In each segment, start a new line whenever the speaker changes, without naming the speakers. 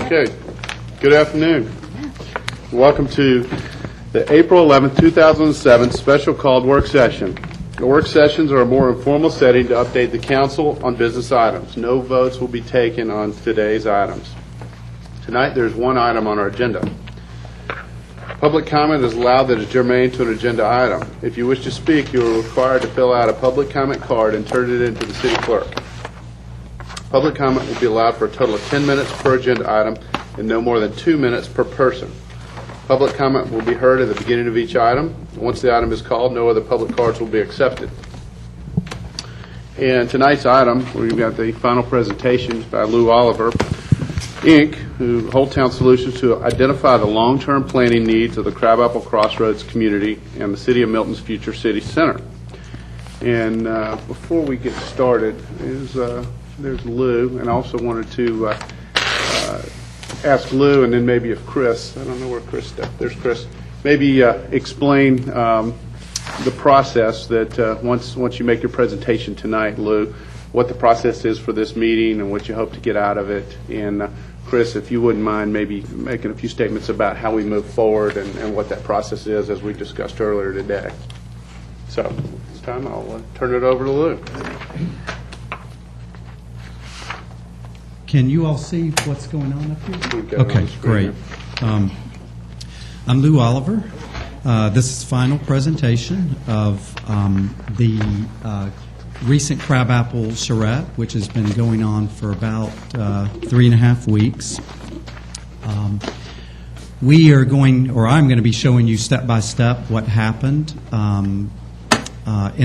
Okay. Good afternoon. Welcome to the April 11th, 2007 special called work session. The work sessions are a more informal setting to update the council on business items. No votes will be taken on today's items. Tonight there's one item on our agenda. Public comment is allowed that is germane to an agenda item. If you wish to speak, you are required to fill out a public comment card and turn it in to the city clerk. Public comment will be allowed for a total of 10 minutes per agenda item and no more than 2 minutes per person. Public comment will be heard at the beginning of each item. Once the item is called, no other public cards will be accepted. And tonight's item, we've got the final presentations by Lou Oliver, Inc., who Whole Town Solutions, to identify the long-term planning needs of the Crabapple Crossroads community and the City of Milton's future city center. And before we get started, there's Lou, and I also wanted to ask Lou, and then maybe if Chris, I don't know where Chris stepped, there's Chris, maybe explain the process that once you make your presentation tonight, Lou, what the process is for this meeting and what you hope to get out of it. And Chris, if you wouldn't mind maybe making a few statements about how we move forward and what that process is as we discussed earlier today. So this time I'll turn it over to Lou.
Can you all see what's going on up here? Okay, great. I'm Lou Oliver. This is final presentation of the recent Crabapple charrette, which has been going on for about 3.5 weeks. We are going, or I'm going to be showing you step by step what happened in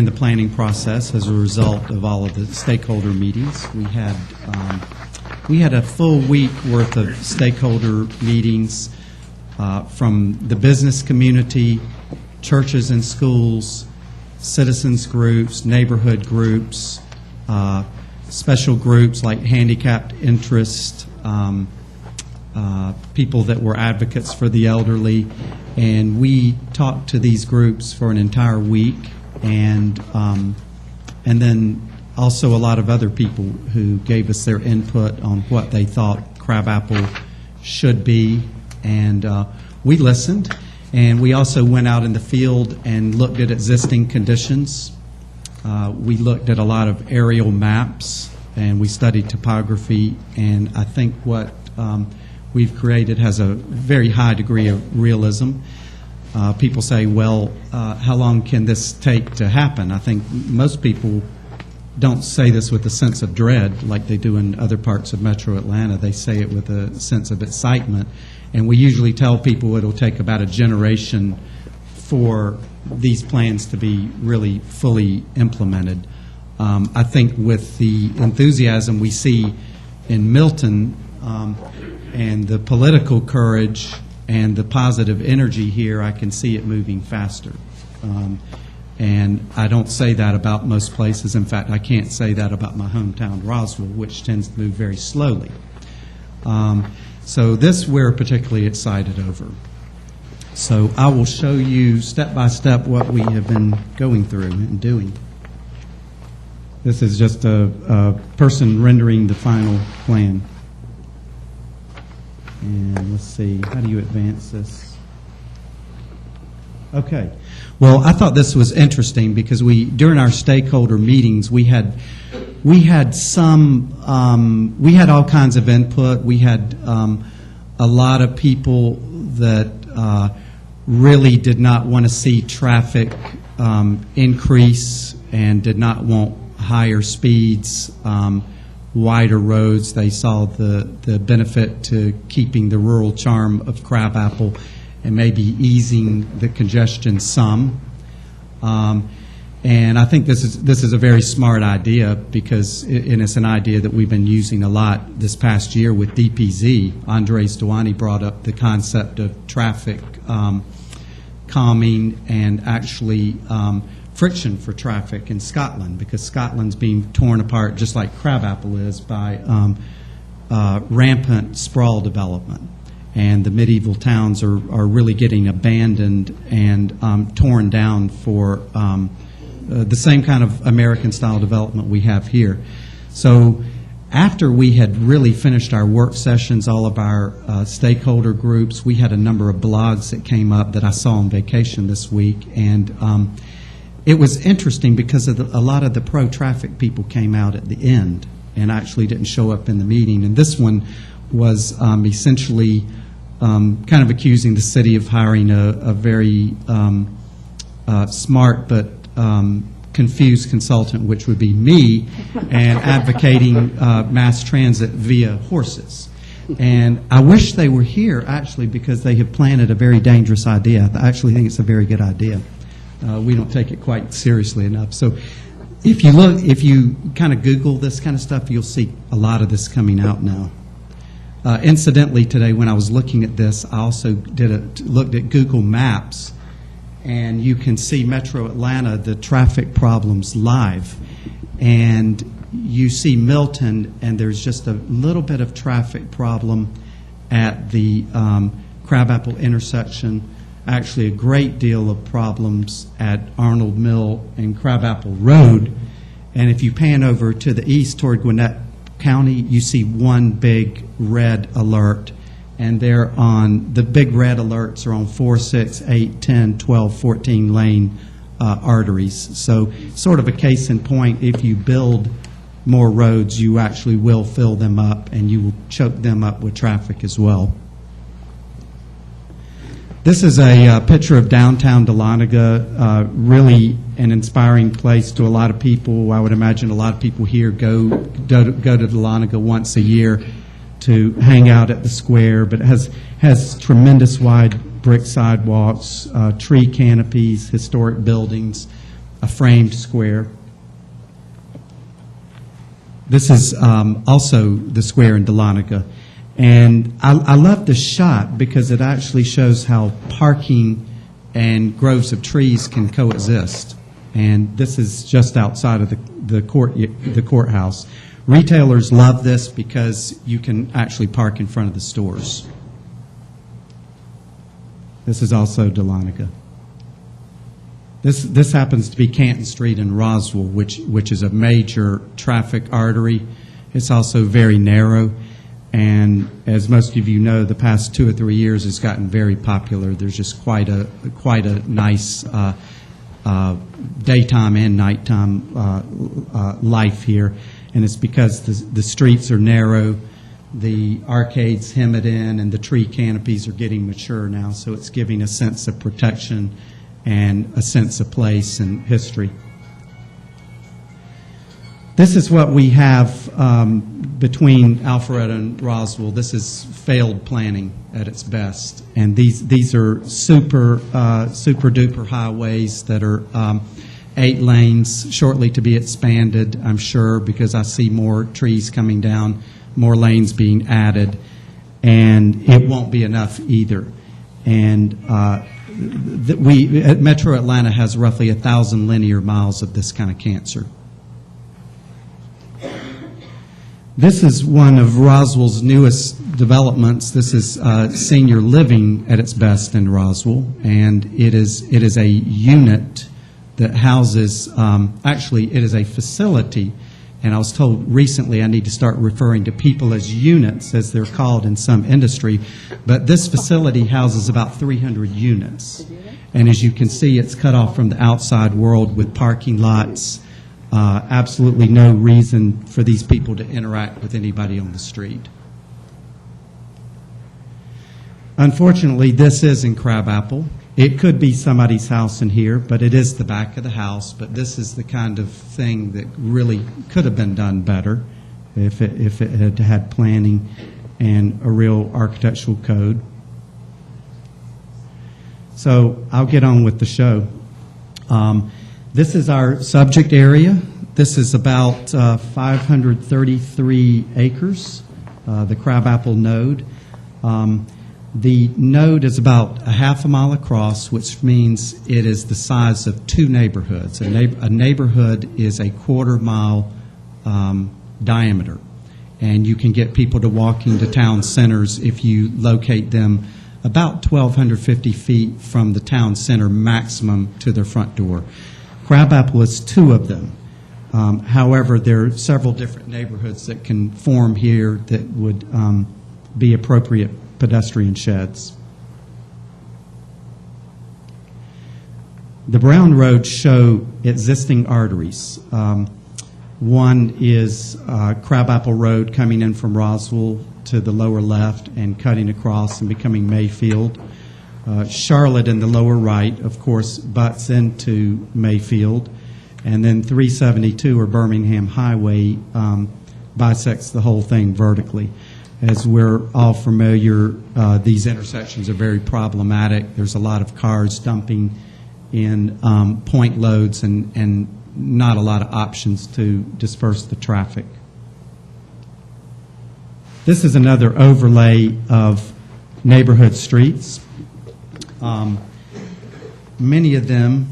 the planning process as a result of all of the stakeholder meetings. We had a full week worth of stakeholder meetings from the business community, churches and schools, citizens groups, neighborhood groups, special groups like handicapped interest, people that were advocates for the elderly, and we talked to these groups for an entire week, and then also a lot of other people who gave us their input on what they thought Crabapple should be, and we listened. And we also went out in the field and looked at existing conditions. We looked at a lot of aerial maps, and we studied topography, and I think what we've created has a very high degree of realism. People say, well, how long can this take to happen? I think most people don't say this with a sense of dread like they do in other parts of Metro Atlanta. They say it with a sense of excitement. And we usually tell people it'll take about a generation for these plans to be really fully implemented. I think with the enthusiasm we see in Milton and the political courage and the positive energy here, I can see it moving faster. And I don't say that about most places. In fact, I can't say that about my hometown, Roswell, which tends to move very slowly. So this we're particularly excited over. So I will show you step by step what we have been going through and doing. This is just a person rendering the final plan. And let's see, how do you advance this? Okay. Well, I thought this was interesting because during our stakeholder meetings, we had all kinds of input. We had a lot of people that really did not want to see traffic increase and did not want higher speeds, wider roads. They saw the benefit to keeping the rural charm of Crabapple and maybe easing the congestion some. And I think this is a very smart idea because it's an idea that we've been using a lot this past year with DPZ. Andres Dewani brought up the concept of traffic calming and actually friction for traffic in Scotland, because Scotland's being torn apart just like Crabapple is by rampant sprawl development. And the medieval towns are really getting abandoned and torn down for the same kind of American-style development we have here. So After we had really finished our work sessions, all of our stakeholder groups, we had a number of blogs that came up that I saw on vacation this week, and it was interesting because of a lot of the pro-traffic people came out at the end and actually didn't show up in the meeting. And this one was essentially kind of accusing the city of hiring a very smart but confused consultant, which would be me, and advocating mass transit via horses. And I wish they were here, actually, because they have planted a very dangerous idea. I actually think it's a very good idea. We don't take it quite seriously enough. So if you kind of Google this kind of stuff, you'll see a lot of this coming out now. Incidentally, today when I was looking at this, I also looked at Google Maps, and you can see Metro Atlanta, the traffic problems live. And you see Milton, and there's just a little bit of traffic problem at the Crabapple intersection. Actually, a great deal of problems at Arnold Mill and Crabapple Road. And if you pan over to the east toward Gwinnett County, you see one big red alert. And they're on, the big red alerts are on 4, 6, 8, 10, 12, 14 lane arteries. So sort of a case in point, if you build more roads, you actually will fill them up, and you will choke them up with traffic as well. This is a picture of downtown Dahlonega, really an inspiring place to a lot of people. I would imagine a lot of people here go to Dahlonega once a year to hang out at the square, but it has tremendous wide brick sidewalks, tree canopies, historic buildings, a framed square. This is also the square in Dahlonega. And I love this shot because it actually shows how parking and groves of trees can coexist. And this is just outside of the courthouse. Retailers love this because you can actually park in front of the stores. This is also Dahlonega. This happens to be Canton Street in Roswell, which is a major traffic artery. It's also very narrow. And as most of you know, the past 2 or 3 years has gotten very popular. There's just quite a nice daytime and nighttime life here. And it's because the streets are narrow, the arcades hem it in, and the tree canopies are getting mature now. So it's giving a sense of protection and a sense of place and history. This is what we have between Alpharetta and Roswell. This is failed planning at its best. And these are super duper highways that are 8 lanes, shortly to be expanded, I'm sure, because I see more trees coming down, more lanes being added, and it won't be enough either. And Metro Atlanta has roughly 1,000 linear miles of this kind of cancer. This is one of Roswell's newest developments. This is senior living at its best in Roswell, and it is a unit that houses, actually it is a facility, and I was told recently I need to start referring to people as units, as they're called in some industry, but this facility houses about 300 units. And as you can see, it's cut off from the outside world with parking lots. Absolutely no reason for these people to interact with anybody on the street. Unfortunately, this is in Crabapple. It could be somebody's house in here, but it is the back of the house. But this is the kind of thing that really could have been done better if it had had planning and a real architectural code. So I'll get on with the show. This is our subject area. This is about 533 acres, the Crabapple node. The node is about a half a mile across, which means it is the size of 2 neighborhoods. A neighborhood is a quarter-mile diameter, and you can get people to walk into town centers if you locate them about 1,250 feet from the town center maximum to their front door. Crabapple is 2 of them. However, there are several different neighborhoods that can form here that would be appropriate pedestrian sheds. The brown roads show existing arteries. One is Crabapple Road coming in from Roswell to the lower left and cutting across and becoming Mayfield. Charlotte in the lower right, of course, butts into Mayfield. And then 372 or Birmingham Highway bisects the whole thing vertically. As we're all familiar, these intersections are very problematic. There's a lot of cars dumping in point loads and not a lot of options to disperse the traffic. This is another overlay of neighborhood streets. Many of them,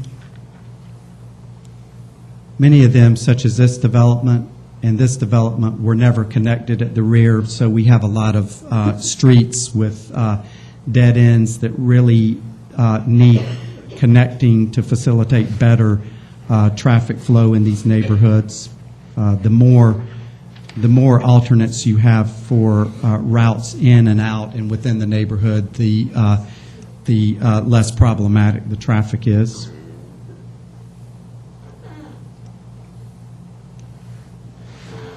such as this development and this development, were never connected at the rear, so we have a lot of streets with dead ends that really need connecting to facilitate better traffic flow in these neighborhoods. The more alternates you have for routes in and out and within the neighborhood, the less problematic the traffic is.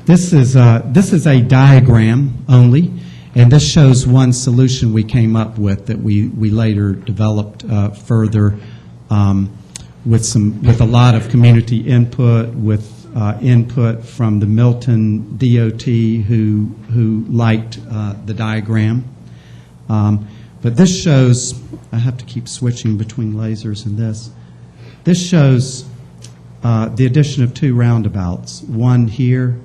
This is a diagram only, and this shows one solution we came up with that we later developed further with a lot of community input, with input from the Milton DOT who liked the diagram. But this shows, I have to keep switching between lasers and this. This shows the addition of two roundabouts, one here,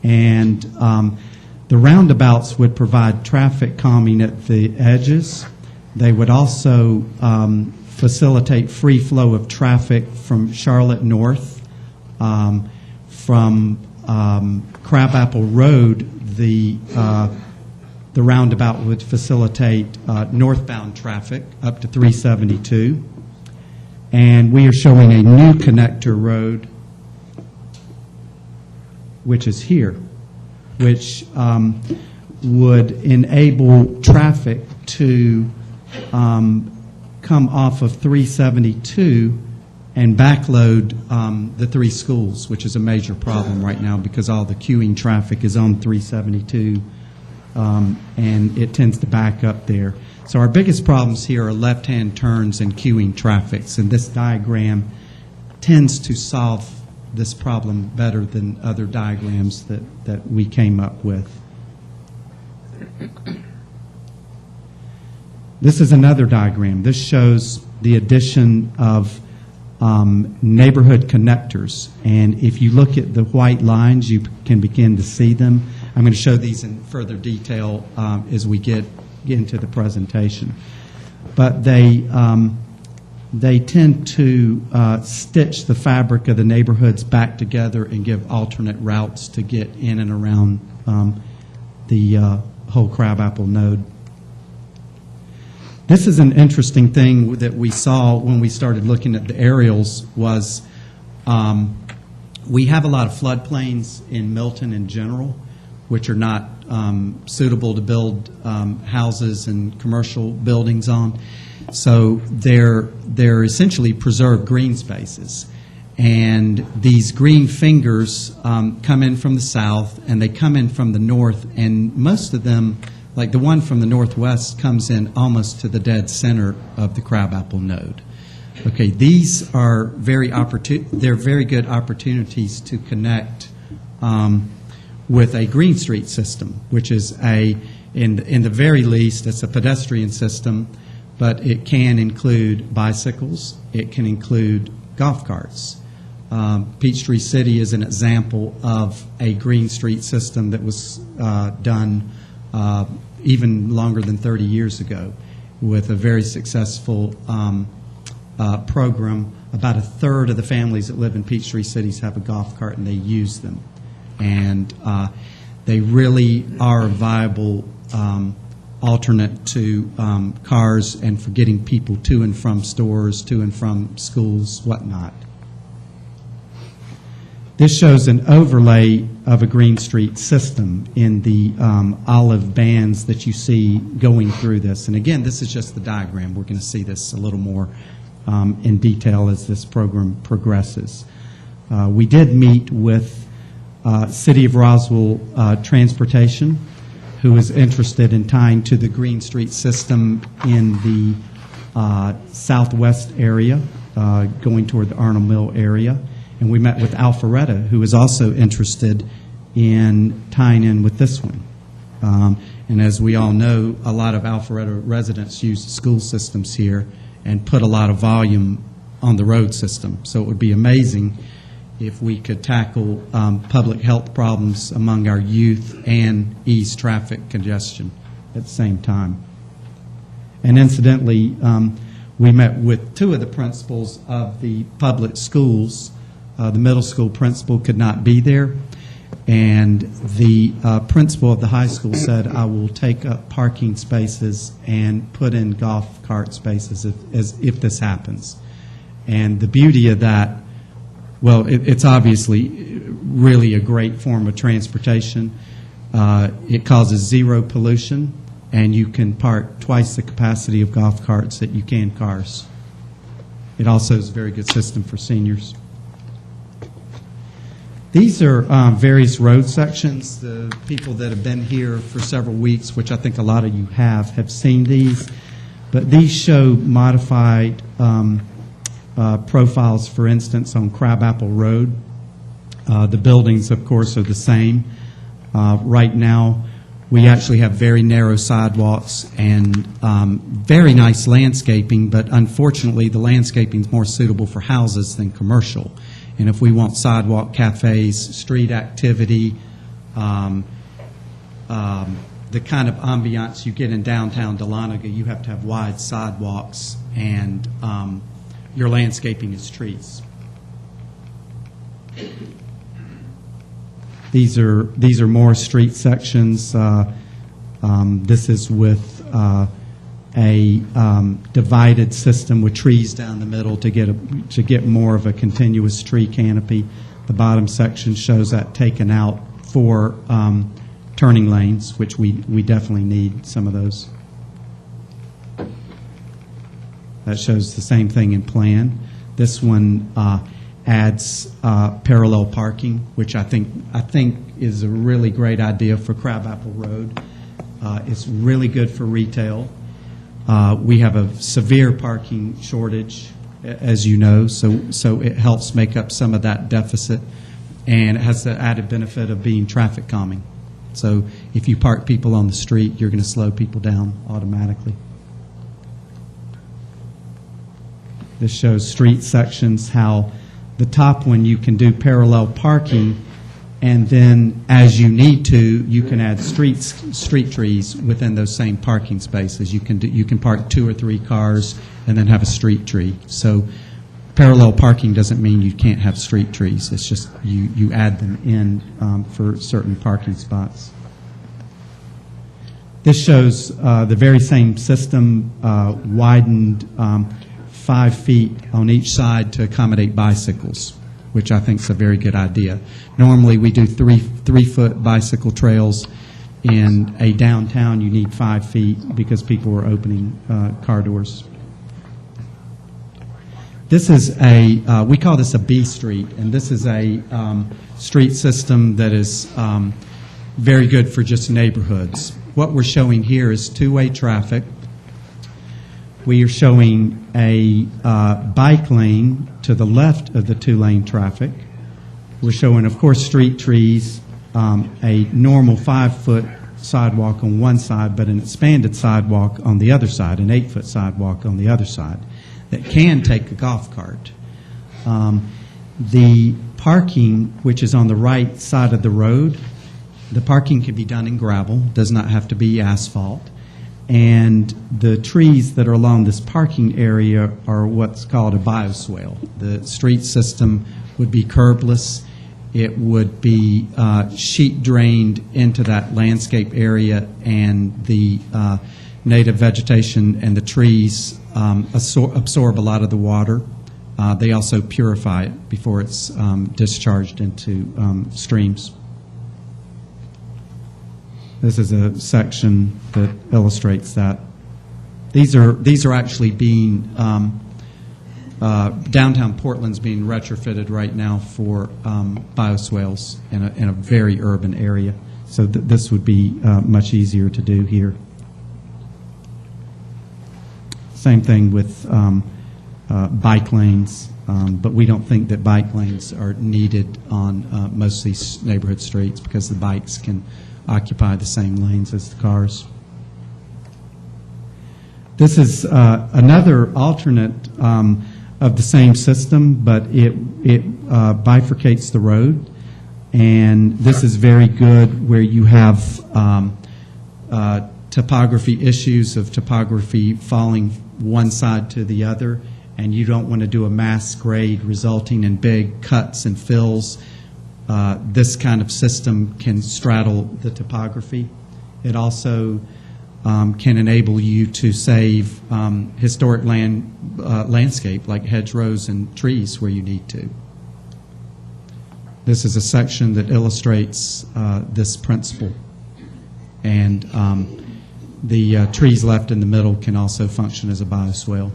and the roundabouts would provide traffic calming at the edges. They would also facilitate free flow of traffic from Charlotte North. From Crabapple Road, the roundabout would facilitate northbound traffic up to 372. And we are showing a new connector road, which is here, which would enable traffic to come off of 372 and backload the three schools, which is a major problem right now because all the queuing traffic is on 372, and it tends to back up there. So our biggest problems here are left-hand turns and queuing traffics, and this diagram tends to solve this problem better than other diagrams that we came up with. This is another diagram. This shows the addition of neighborhood connectors, and if you look at the white lines, you can begin to see them. I'm going to show these in further detail as we get into the presentation. But they tend to stitch the fabric of the neighborhoods back together and give alternate routes to get in and around the whole Crabapple node. This is an interesting thing that we saw when we started looking at the aerials was we have a lot of floodplains in Milton in general, which are not suitable to build houses and commercial buildings on. So they're essentially preserved green spaces. And these green fingers come in from the south, and they come in from the north, and most of them, like the one from the northwest, comes in almost to the dead center of the Crabapple node. Okay, these are they're very good opportunities to connect with a Green Street system, which is in the very least, it's a pedestrian system, but it can include bicycles, it can include golf carts. Peachtree City is an example of a Green Street system that was done even longer than 30 years ago with a very successful program. About a third of the families that live in Peachtree Cities have a golf cart, and they use them. And they really are a viable alternate to cars and for getting people to and from stores, to and from schools, whatnot. This shows an overlay of a Green Street system in the olive bands that you see going through this. And again, this is just the diagram. We're going to see this a little more in detail as this program progresses. We did meet with City of Roswell Transportation, who is interested in tying to the Green Street system in the southwest area, going toward the Arnold Mill area. And we met with Alpharetta, who is also interested in tying in with this one. And as we all know, a lot of Alpharetta residents use the school systems here and put a lot of volume on the road system. So it would be amazing if we could tackle public health problems among our youth and ease traffic congestion at the same time. And incidentally, we met with two of the principals of the public schools. The middle school principal could not be there, and the principal of the high school said, I will take up parking spaces and put in golf cart spaces if this happens. And the beauty of that, well, it's obviously really a great form of transportation. It causes zero pollution, and you can park twice the capacity of golf carts that you can cars. It also is a very good system for seniors. These are various road sections. The people that have been here for several weeks, which I think a lot of you have seen these. But these show modified profiles, for instance, on Crabapple Road. The buildings, of course, are the same. Right now, we actually have very narrow sidewalks and very nice landscaping, but unfortunately, the landscaping is more suitable for houses than commercial. And if we want sidewalk cafes, street activity, the kind of ambiance you get in downtown Dahlonega, you have to have wide sidewalks, and your landscaping is trees. These are more street sections. This is with a divided system with trees down the middle to get more of a continuous tree canopy. The bottom section shows that taken out for turning lanes, which we definitely need some of those. That shows the same thing in plan. This one adds parallel parking, which I think is a really great idea for Crabapple Road. It's really good for retail. We have a severe parking shortage, as you know, so it helps make up some of that deficit, and it has the added benefit of being traffic calming. So if you park people on the street, you're going to slow people down automatically. This shows street sections, how the top one you can do parallel parking, and then as you need to, you can add street trees within those same parking spaces. You can park 2 or 3 cars and then have a street tree. So parallel parking doesn't mean you can't have street trees. It's just you add them in for certain parking spots. This shows the very same system widened 5 feet on each side to accommodate bicycles, which I think is a very good idea. Normally, we do 3-foot bicycle trails. In a downtown, you need 5 feet because people are opening car doors. This is we call this a B street, and this is a street system that is very good for just neighborhoods. What we're showing here is two-way traffic. We are showing a bike lane to the left of the 2-lane traffic. We're showing, of course, street trees, a normal 5-foot sidewalk on one side, but an expanded sidewalk on the other side, an 8-foot sidewalk on the other side that can take a golf cart. The parking, which is on the right side of the road, the parking can be done in gravel, does not have to be asphalt. And the trees that are along this parking area are what's called a bioswale. The street system would be curbless. It would be sheet drained into that landscape area, and the native vegetation and the trees absorb a lot of the water They also purify it before it's discharged into streams. This is a section that illustrates that. These are actually being, downtown Portland's being retrofitted right now for bioswales in a very urban area. So this would be much easier to do here. Same thing with bike lanes, but we don't think that bike lanes are needed on most of these neighborhood streets because the bikes can occupy the same lanes as the cars. This is another alternate of the same system, but it bifurcates the road, and this is very good where you have topography issues of topography falling one side to the other, and you don't want to do a mass grade resulting in big cuts and fills. This kind of system can straddle the topography. It also can enable you to save historic landscape like hedgerows and trees where you need to. This is a section that illustrates this principle. And the trees left in the middle can also function as a bioswale.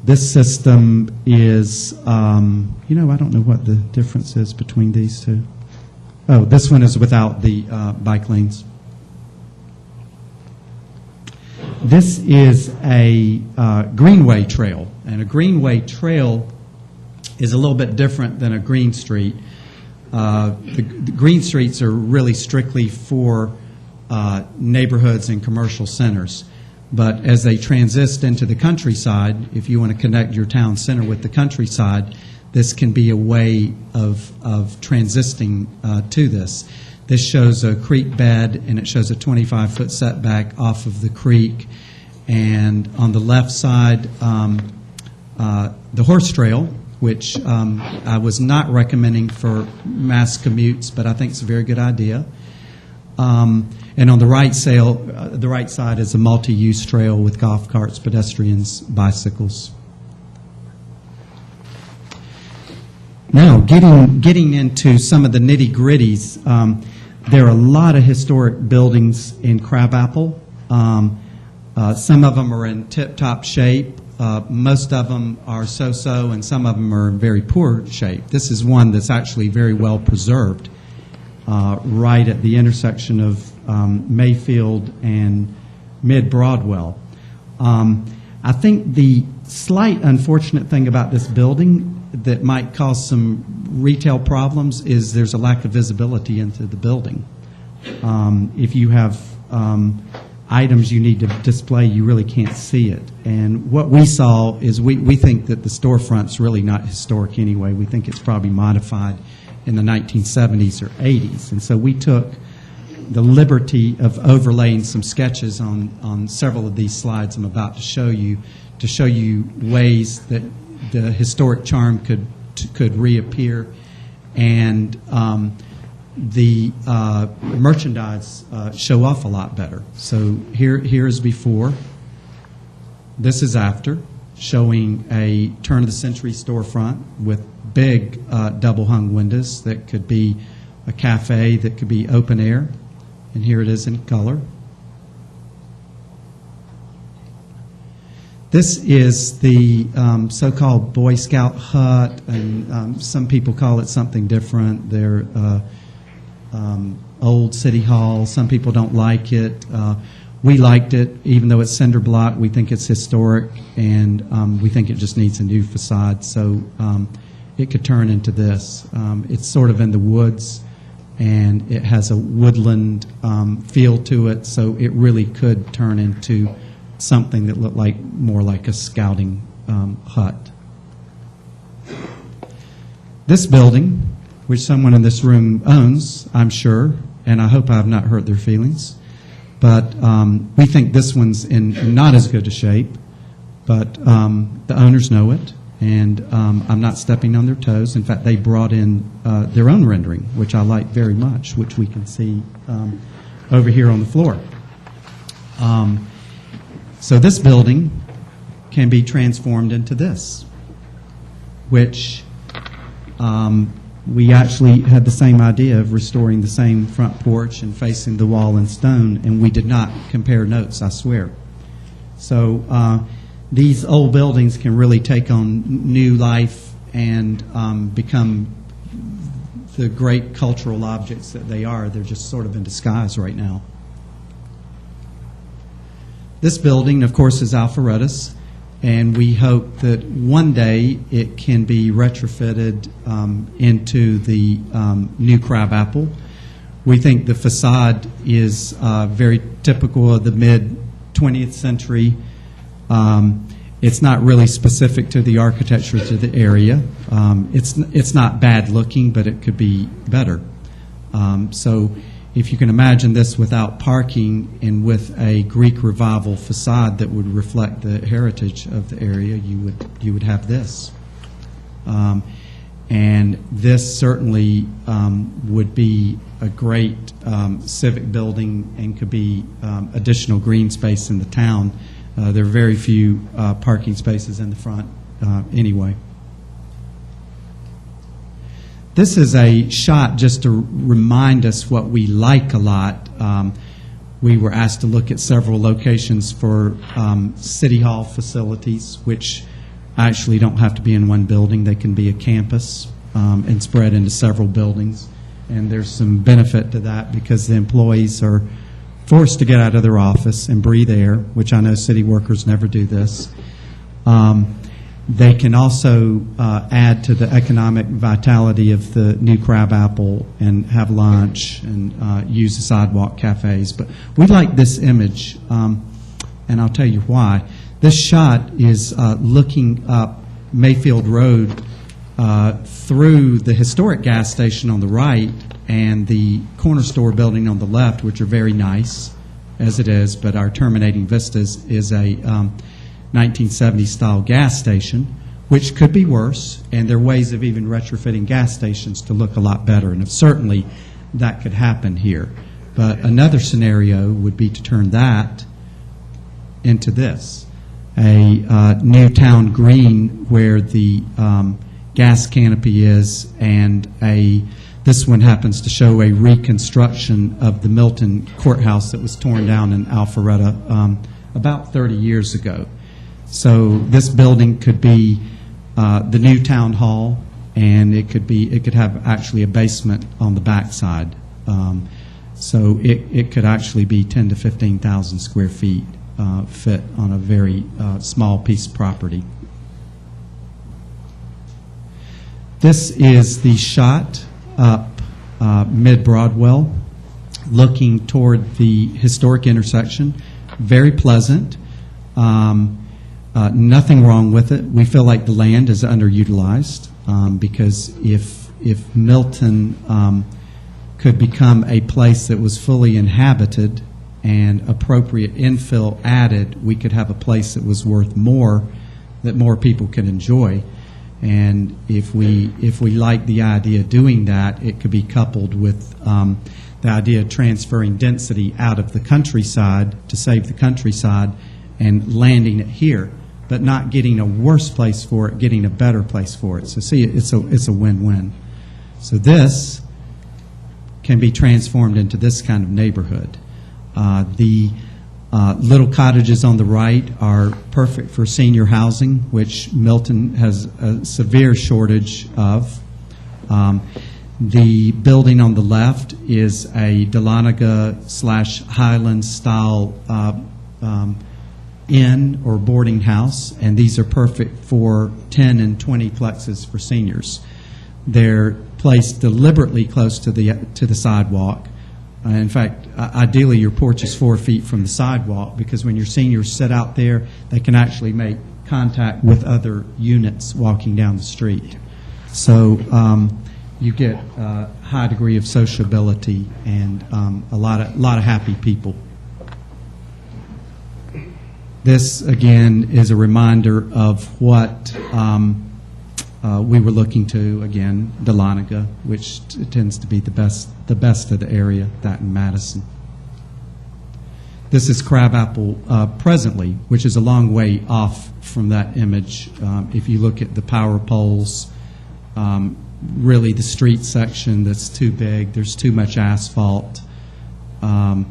This system is, I don't know what the difference is between these two. Oh, this one is without the bike lanes. This is a greenway trail, and a greenway trail is a little bit different than a green street. The green streets are really strictly for neighborhoods and commercial centers. But as they transist into the countryside, if you want to connect your town center with the countryside, this can be a way of transisting to this. This shows a creek bed, and it shows a 25-foot setback off of the creek. And on the left side, the horse trail, which I was not recommending for mass commutes, but I think it's a very good idea. And on the right side is a multi-use trail with golf carts, pedestrians, bicycles. Now, getting into some of the nitty-gritties, there are a lot of historic buildings in Crabapple. Some of them are in tip-top shape. Most of them are so-so, and some of them are in very poor shape. This is one that's actually very well preserved, right at the intersection of Mayfield and Mid-Broadwell. I think the slight unfortunate thing about this building that might cause some retail problems is there's a lack of visibility into the building. If you have items you need to display, you really can't see it. And what we saw is we think that the storefront's really not historic anyway. We think it's probably modified in the 1970s or 80s. And so we took the liberty of overlaying some sketches on several of these slides I'm about to show you ways that the historic charm could reappear, and the merchandise show off a lot better. So here is before. This is after, showing a turn-of-the-century storefront with big double-hung windows that could be a cafe, that could be open air. And here it is in color. This is the so-called Boy Scout hut, and some people call it something different. They're old City Hall. Some people don't like it. We liked it, even though it's cinder block. We think it's historic, and we think it just needs a new facade. So it could turn into this. It's sort of in the woods, and it has a woodland feel to it, so it really could turn into something that looked like more like a scouting hut. This building, which someone in this room owns, I'm sure, and I hope I have not hurt their feelings, but we think this one's in not as good a shape, but the owners know it, and I'm not stepping on their toes. In fact, they brought in their own rendering, which I like very much, which we can see over here on the floor. So this building can be transformed into this, which we actually had the same idea of restoring the same front porch and facing the wall in stone, and we did not compare notes, I swear. So these old buildings can really take on new life and become the great cultural objects that they are. They're just sort of in disguise right now. This building, of course, is Alpharetta's, and we hope that one day it can be retrofitted into the new Crabapple. We think the facade is very typical of the mid-20th century. It's not really specific to the architecture to the area. It's not bad looking, but it could be better. So if you can imagine this without parking and with a Greek Revival facade that would reflect the heritage of the area, you would have this. And this certainly would be a great civic building and could be additional green space in the town. There are very few parking spaces in the front anyway. This is a shot just to remind us what we like a lot. We were asked to look at several locations for City Hall facilities, which actually don't have to be in one building. They can be a campus and spread into several buildings. And there's some benefit to that because the employees are forced to get out of their office and breathe air, which I know city workers never do this. They can also add to the economic vitality of the new Crabapple and have lunch and use the sidewalk cafes. But we like this image, and I'll tell you why. This shot is looking up Mayfield Road through the historic gas station on the right and the corner store building on the left, which are very nice as it is, but our terminating vistas is a 1970s style gas station, which could be worse, and there are ways of even retrofitting gas stations to look a lot better, and certainly that could happen here. But another scenario would be to turn that into this, a new town green where the gas canopy is, and this one happens to show a reconstruction of the Milton courthouse that was torn down in Alpharetta about 30 years ago. So this building could be the new town hall, and it could have actually a basement on the backside. So it could actually be 10 to 15,000 square feet fit on a very small piece of property. This is the shot up Mid-Broadwell, looking toward the historic intersection. Very pleasant. Nothing wrong with it. We feel like the land is underutilized because if Milton could become a place that was fully inhabited and appropriate infill added, we could have a place that was worth more, that more people could enjoy. And if we like the idea of doing that, it could be coupled with the idea of transferring density out of the countryside to save the countryside and landing it here, but not getting a worse place for it, getting a better place for it. So see, it's a win-win. So this can be transformed into this kind of neighborhood. The little cottages on the right are perfect for senior housing, which Milton has a severe shortage of. The building on the left is a Dahlonega/Highland style inn or boarding house, and these are perfect for 10 and 20 plexes for seniors. They're placed deliberately close to the sidewalk. In fact, ideally your porch is 4 feet from the sidewalk, because when your seniors sit out there, they can actually make contact with other units walking down the street. So you get a high degree of sociability and a lot of happy people. This, again, is a reminder of what we were looking to, again, Dahlonega, which tends to be the best of the area, that in Madison. This is Crabapple presently, which is a long way off from that image. If you look at the power poles, really the street section that's too big, there's too much asphalt. And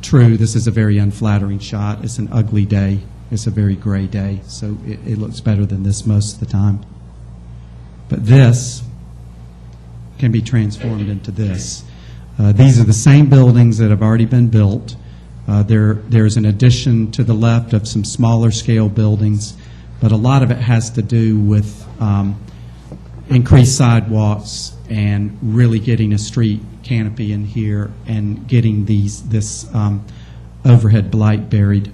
true, this is a very unflattering shot. It's an ugly day. It's a very gray day, so it looks better than this most of the time. But this can be transformed into this. These are the same buildings that have already been built. There's an addition to the left of some smaller scale buildings, but a lot of it has to do with increased sidewalks and really getting a street canopy in here and getting this overhead blight buried.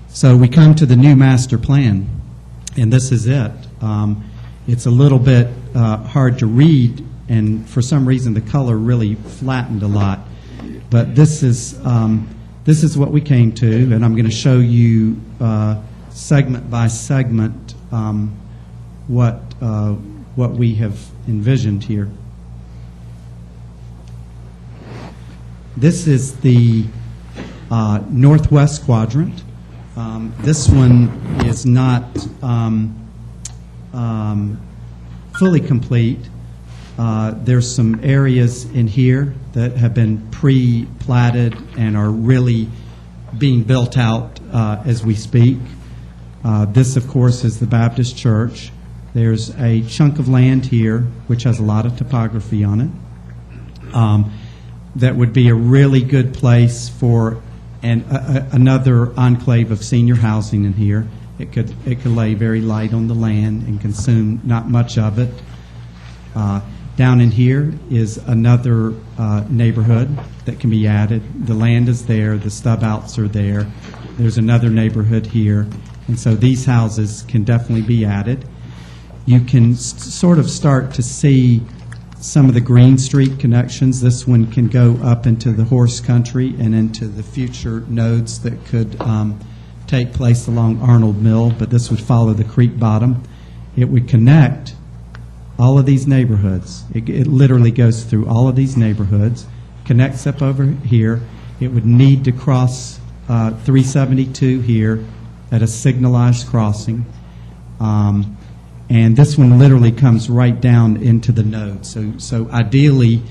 So we come to the new master plan, and this is it. It's a little bit hard to read, and for some reason the color really flattened a lot. But this is what we came to, and I'm going to show you segment by segment what we have envisioned here. This is the northwest quadrant. This one is not fully complete. There's some areas in here that have been pre-platted and are really being built out as we speak. This, of course, is the Baptist Church. There's a chunk of land here which has a lot of topography on it. That would be a really good place for another enclave of senior housing in here. It could lay very light on the land and consume not much of it. Down in here is another neighborhood that can be added. The land is there, the stub outs are there. There's another neighborhood here, and so these houses can definitely be added. You can sort of start to see some of the Green Street connections. This one can go up into the horse country and into the future nodes that could take place along Arnold Mill, but this would follow the creek bottom. It would connect all of these neighborhoods. It literally goes through all of these neighborhoods, connects up over here. It would need to cross 372 here at a signalized crossing. And this one literally comes right down into the node. So ideally,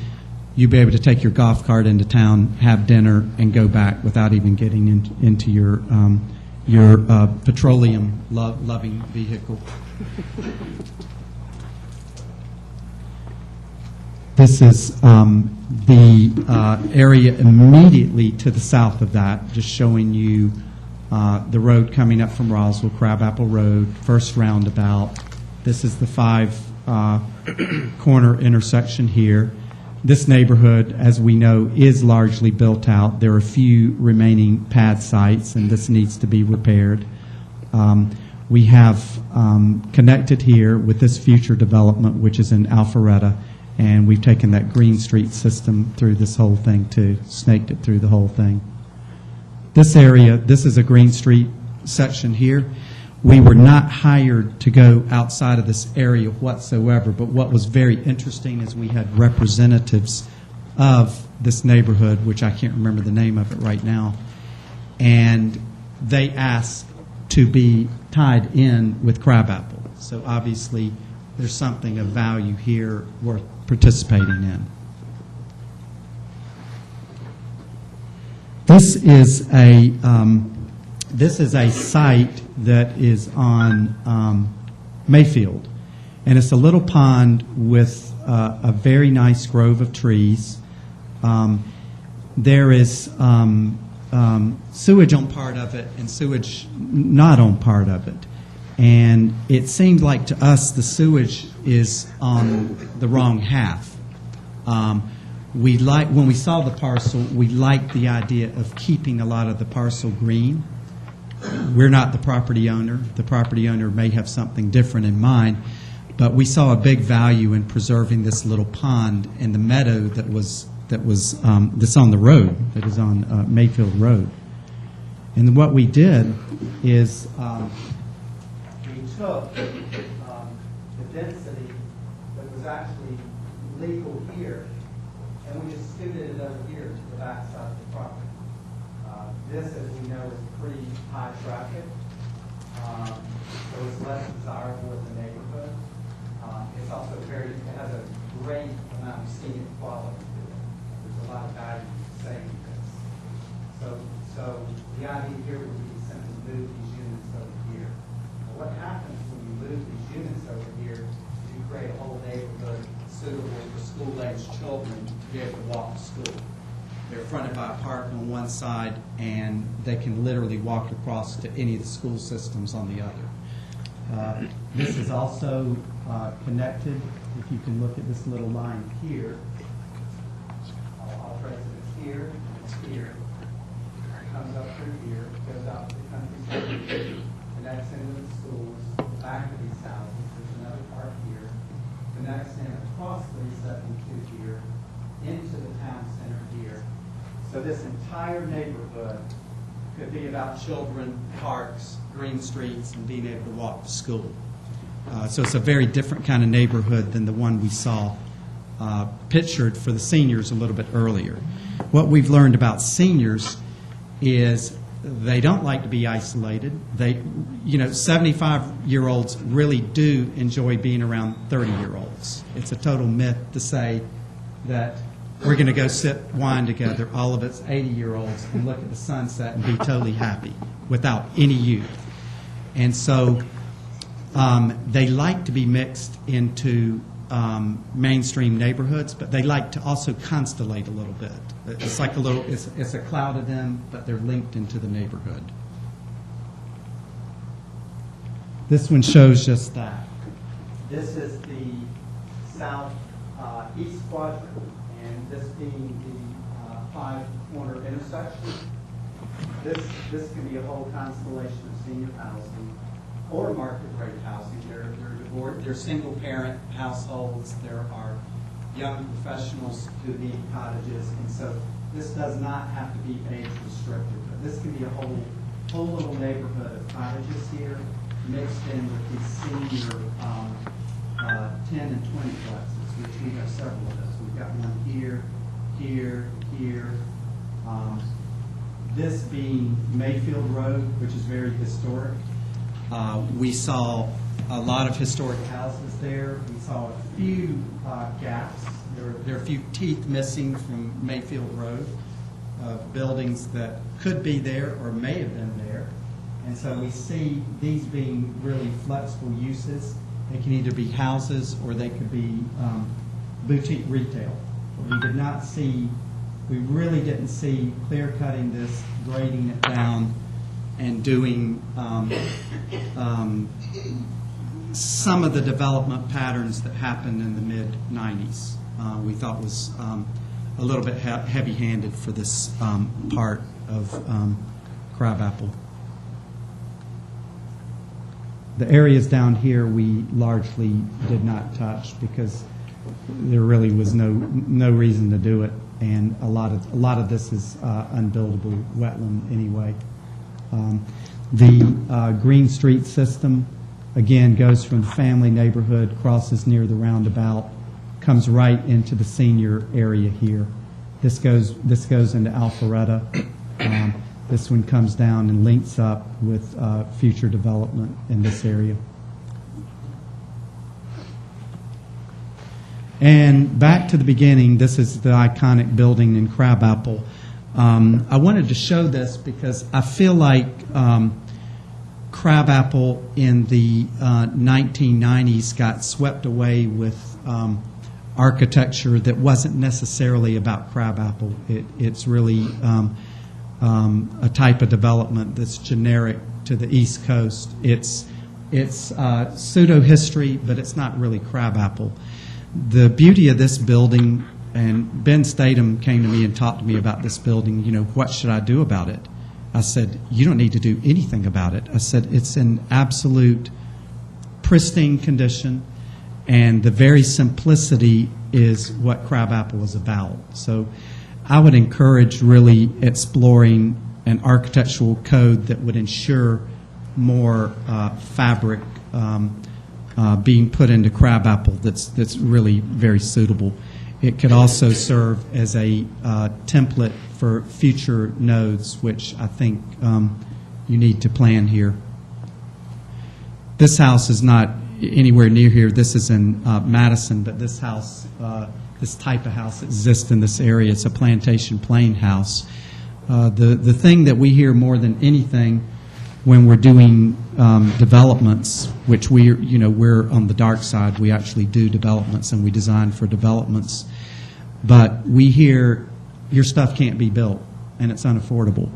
you'd be able to take your golf cart into town, have dinner, and go back without even getting into your petroleum-loving vehicle. This is the area immediately to the south of that, just showing you the road coming up from Roswell, Crabapple Road, first roundabout. This is the 5-corner intersection here. This neighborhood, as we know, is largely built out. There are a few remaining pad sites, and this needs to be repaired. We have connected here with this future development, which is in Alpharetta, and we've taken that Green Street system through this whole thing too, snaked it through the whole thing. This area, this is a Green Street section here. We were not hired to go outside of this area whatsoever, but what was very interesting is we had representatives of this neighborhood, which I can't remember the name of it right now, and they asked to be tied in with Crabapple. So obviously there's something of value here worth participating in. This is a site that is on Mayfield, and it's a little pond with a very nice grove of trees. There is sewage on part of it and sewage not on part of it. And it seemed like to us the sewage is on the wrong half. When we saw the parcel, we liked the idea of keeping a lot of the parcel green. We're not the property owner. The property owner may have something different in mind, but we saw a big value in preserving this little pond and the meadow that's on the road, that is on Mayfield Road. And what we did is we took the density that was actually legal here, and we just scooted it over here to the back side of the property. This, as we know, is pretty high traffic, so it's less desirable in the neighborhood. It's also it has a great amount of scenic quality to it. There's a lot of value to saying this. So the idea here would be to simply move these units over here. Now, what happens when you move these units over here is you create a whole neighborhood suitable for school-aged children to be able to walk to school. They're fronted by a park on one side, and they can literally walk across to any of the school systems on the other. This is also connected. If you can look at this little line here, I'll trace it. It's here, it's here. It comes up through here, goes out to the countryside, connects into the schools, back to these houses. There's another part here, connects in across 372 here, into the town center here. So this entire neighborhood could be about children, parks, green streets, and being able to walk to school. So it's a very different kind of neighborhood than the one we saw pictured for the seniors a little bit earlier. What we've learned about seniors is they don't like to be isolated. 75-year-olds really do enjoy being around 30-year-olds. It's a total myth to say that we're going to go sip wine together, all of us 80-year-olds, and look at the sunset and be totally happy without any youth. And so they like to be mixed into mainstream neighborhoods, but they like to also constellate a little bit. It's like it's a cloud of them, but they're linked into the neighborhood. This one shows just that. This is the southeast quadrant, and this being the five-corner intersection. This can be a whole constellation of senior housing or market rate housing. They're single parent households. There are young professionals who need cottages, and so this does not have to be age restricted. But this can be a whole little neighborhood of cottages here, mixed in with these senior 10 and 20 plexes, which we have several of those. We've got one here, here, here. This being Mayfield Road, which is very historic. We saw a lot of historic houses there. We saw a few gaps. There are a few teeth missing from Mayfield Road of buildings that could be there or may have been there. And so we see these being really flexible uses. They can either be houses or they could be boutique retail. We really didn't see clear cutting this, grading it down, and doing some of the development patterns that happened in the mid-'90s. We thought was a little bit heavy-handed for this part of Crabapple. The areas down here we largely did not touch because there really was no reason to do it, and a lot of this is unbuildable wetland anyway. The Green Street system, again, goes from the family neighborhood, crosses near the roundabout, comes right into the senior area here. This goes into Alpharetta. This one comes down and links up with future development in this area. And back to the beginning, this is the iconic building in Crabapple. I wanted to show this because I feel like Crabapple in the 1990s got swept away with architecture that wasn't necessarily about Crabapple. It's really a type of development that's generic to the East Coast. It's pseudo-history, but it's not really Crabapple. The beauty of this building, and Ben Statham came to me and talked to me about this building, what should I do about it? I said, you don't need to do anything about it. I said, it's in absolute pristine condition, and the very simplicity is what Crabapple is about. So I would encourage really exploring an architectural code that would ensure more fabric being put into crabapple that's really very suitable. It could also serve as a template for future nodes, which I think you need to plan here. This house is not anywhere near here. This is in Madison, but this house, this type of house exists in this area. It's a plantation plain house. The thing that we hear more than anything when we're doing developments, which we're on the dark side, we actually do developments and we design for developments, but we hear your stuff can't be built and it's unaffordable.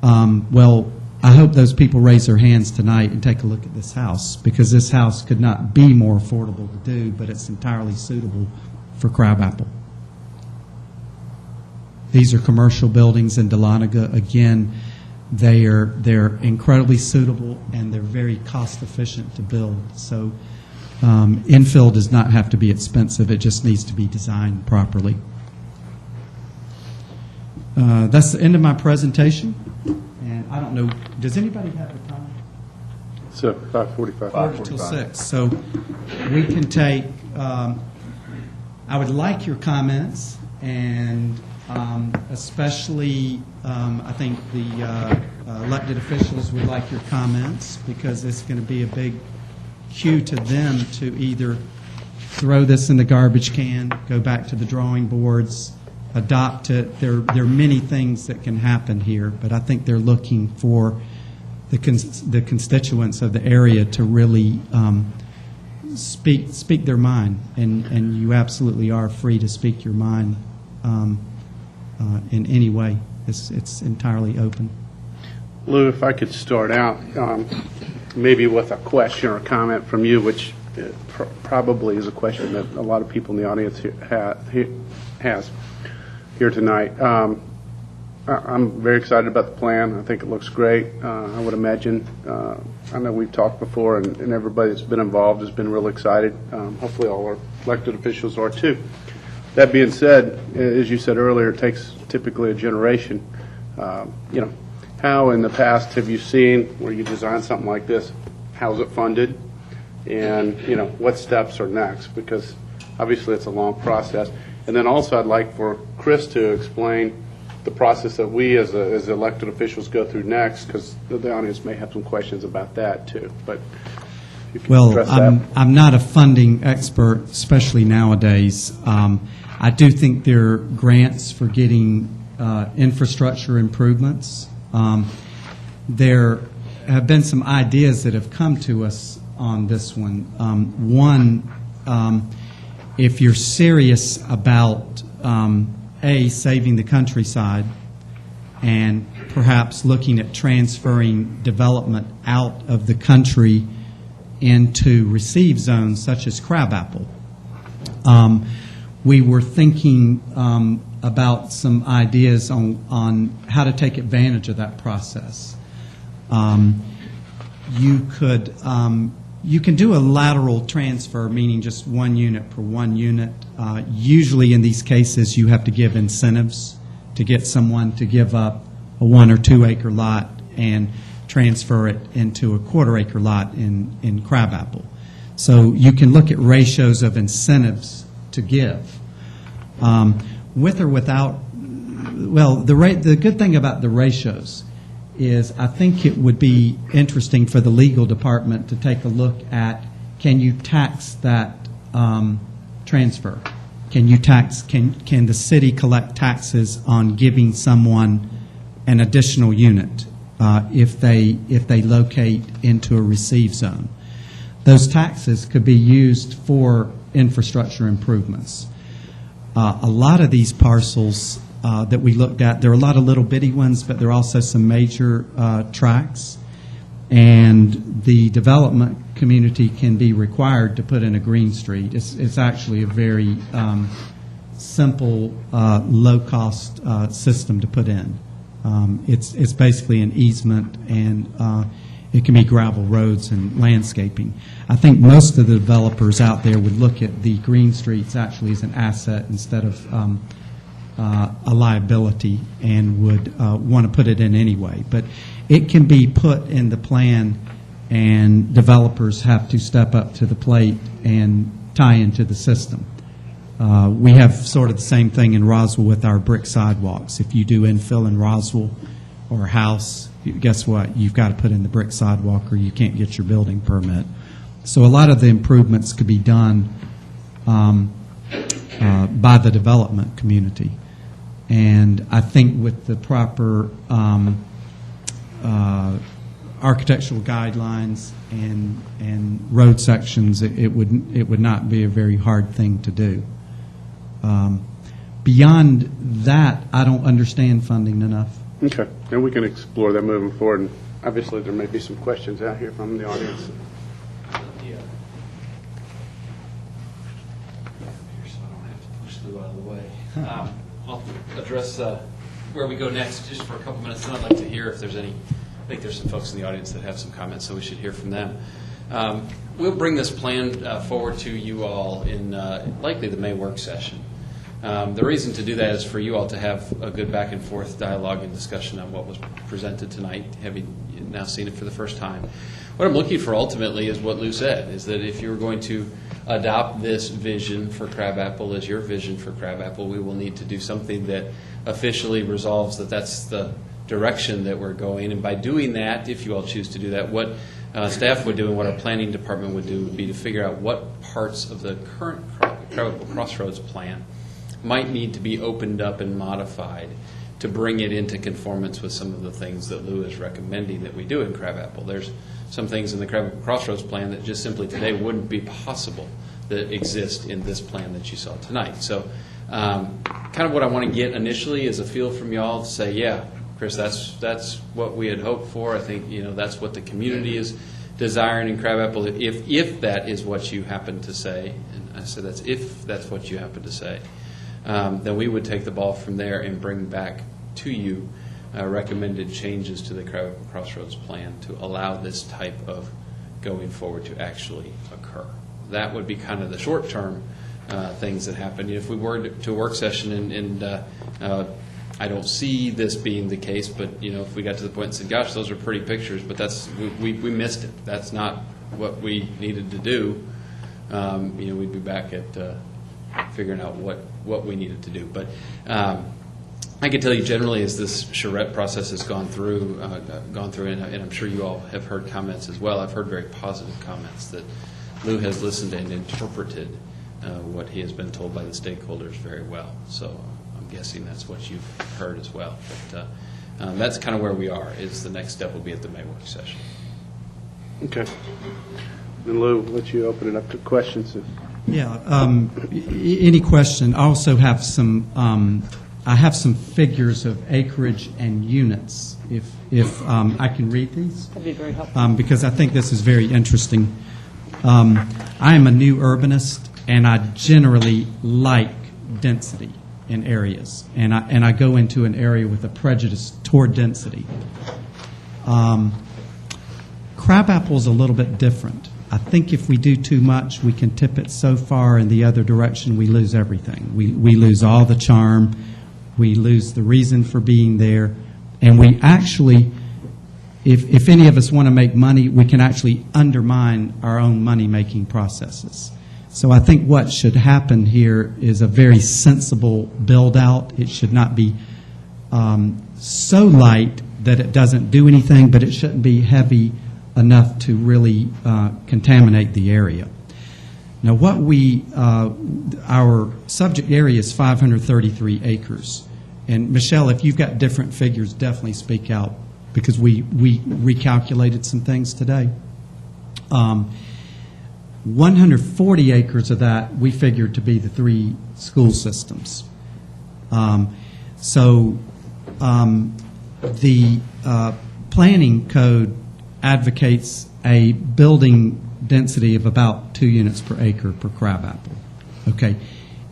Well, I hope those people raise their hands tonight and take a look at this house, because this house could not be more affordable to do, but it's entirely suitable for crabapple. These are commercial buildings in Dahlonega. Again, they're incredibly suitable and they're very cost efficient to build. So infill does not have to be expensive. It just needs to be designed properly. That's the end of my presentation. And I don't know, does anybody have the time?
So 5:45.
5 till 6. So we can take, I would like your comments, and especially I think the elected officials would like your comments, because it's going to be a big cue to them to either throw this in the garbage can, go back to the drawing boards, adopt it. There are many things that can happen here, but I think they're looking for the constituents of the area to really speak their mind, and you absolutely are free to speak your mind in any way. It's entirely open.
Lou, if I could start out, maybe with a question or a comment from you, which probably is a question that a lot of people in the audience has here tonight. I'm very excited about the plan. I think it looks great. I would imagine, I know we've talked before, and everybody that's been involved has been real excited. Hopefully all our elected officials are too. That being said, as you said earlier, it takes typically a generation. How in the past have you seen where you design something like this? How's it funded? And, what steps are next? Because obviously it's a long process. And then also I'd like for Chris to explain the process that we as elected officials go through next, because the audience may have some questions about that too. But if you can address that.
I'm not a funding expert, especially nowadays. I do think there are grants for getting infrastructure improvements. There have been some ideas that have come to us on this one. One, if you're serious about saving the countryside and perhaps looking at transferring development out of the country into receive zones such as crabapple, we were thinking about some ideas on how to take advantage of that process. You can do a lateral transfer, meaning just one unit per one unit. Usually in these cases you have to give incentives to get someone to give up a 1 or 2 acre lot and transfer it into a 1/4 acre lot in crabapple. So you can look at ratios of incentives to give. With or without, well, the good thing about the ratios is I think it would be interesting for the legal department to take a look at, can you tax that transfer? Can the city collect taxes on giving someone an additional unit if they locate into a receive zone? Those taxes could be used for infrastructure improvements. A lot of these parcels that we looked at, there are a lot of little bitty ones, but there are also some major tracts, and the development community can be required to put in a green street. It's actually a very simple, low-cost system to put in. It's basically an easement, and it can be gravel roads and landscaping. I think most of the developers out there would look at the green streets actually as an asset instead of a liability, and would want to put it in anyway. But it can be put in the plan and developers have to step up to the plate and tie into the system. We have sort of the same thing in Roswell with our brick sidewalks. If you do infill in Roswell or a house, guess what? You've got to put in the brick sidewalk or you can't get your building permit. So a lot of the improvements could be done by the development community. And I think with the proper architectural guidelines and road sections, it would not be a very hard thing to do. Beyond that, I don't understand funding enough.
Okay, and we can explore that moving forward. And obviously, there may be some questions out here from the audience.
Yeah. So I don't have to push Lou out of the way. I'll address where we go next just for a couple minutes, and I'd like to hear if there's any. I think there's some folks in the audience that have some comments, so we should hear from them. We'll bring this plan forward to you all in likely the May work session. The reason to do that is for you all to have a good back and forth dialogue and discussion on what was presented tonight, having now seen it for the first time. What I'm looking for ultimately is what Lou said, is that if you're going to adopt this vision for Crabapple as your vision for Crabapple, we will need to do something that officially resolves that that's the direction that we're going. And by doing that, if you all choose to do that, what staff would do and what our planning department would do would be to figure out what parts of the current Crabapple Crossroads plan might need to be opened up and modified to bring it into conformance with some of the things that Lou is recommending that we do in Crabapple. There's some things in the Crabapple Crossroads plan that just simply today wouldn't be possible that exist in this plan that you saw tonight. So kind of what I want to get initially is a feel from y'all to say, yeah, Chris, that's what we had hoped for. I think that's what the community is desiring in Crabapple. If that is what you happen to say, and I said that's if that's what you happen to say, then we would take the ball from there and bring back to you recommended changes to the Crabapple Crossroads plan to allow this type of going forward to actually occur. That would be kind of the short-term things that happen. If we were to a work session and I don't see this being the case, but if we got to the point and said, gosh, those are pretty pictures, but we missed it. That's not what we needed to do. We'd be back at figuring out what we needed to do. But I can tell you generally as this charrette process has gone through, and I'm sure you all have heard comments as well. I've heard very positive comments that Lou has listened and interpreted what he has been told by the stakeholders very well. So I'm guessing that's what you've heard as well. But that's kind of where we are. Is the next step will be at the May work session.
Okay. And Lou, let you open it up to questions.
Yeah. Any question? I also have some. I have some figures of acreage and units. If I can read these,
That'd be very helpful.
because I think this is very interesting. I am a new urbanist, and I generally like density in areas, and I go into an area with a prejudice toward density. Crabapple's a little bit different. I think if we do too much, we can tip it so far in the other direction, we lose everything. We lose all the charm. We lose the reason for being there. And we actually, if any of us want to make money, we can actually undermine our own money-making processes. So I think what should happen here is a very sensible build-out. It should not be so light that it doesn't do anything, but it shouldn't be heavy enough to really contaminate the area. Now, our subject area is 533 acres. And Michelle, if you've got different figures, definitely speak out, because we recalculated some things today. 140 acres of that we figured to be the 3 school systems. The planning code advocates a building density of about 2 units per acre per crabapple. Okay,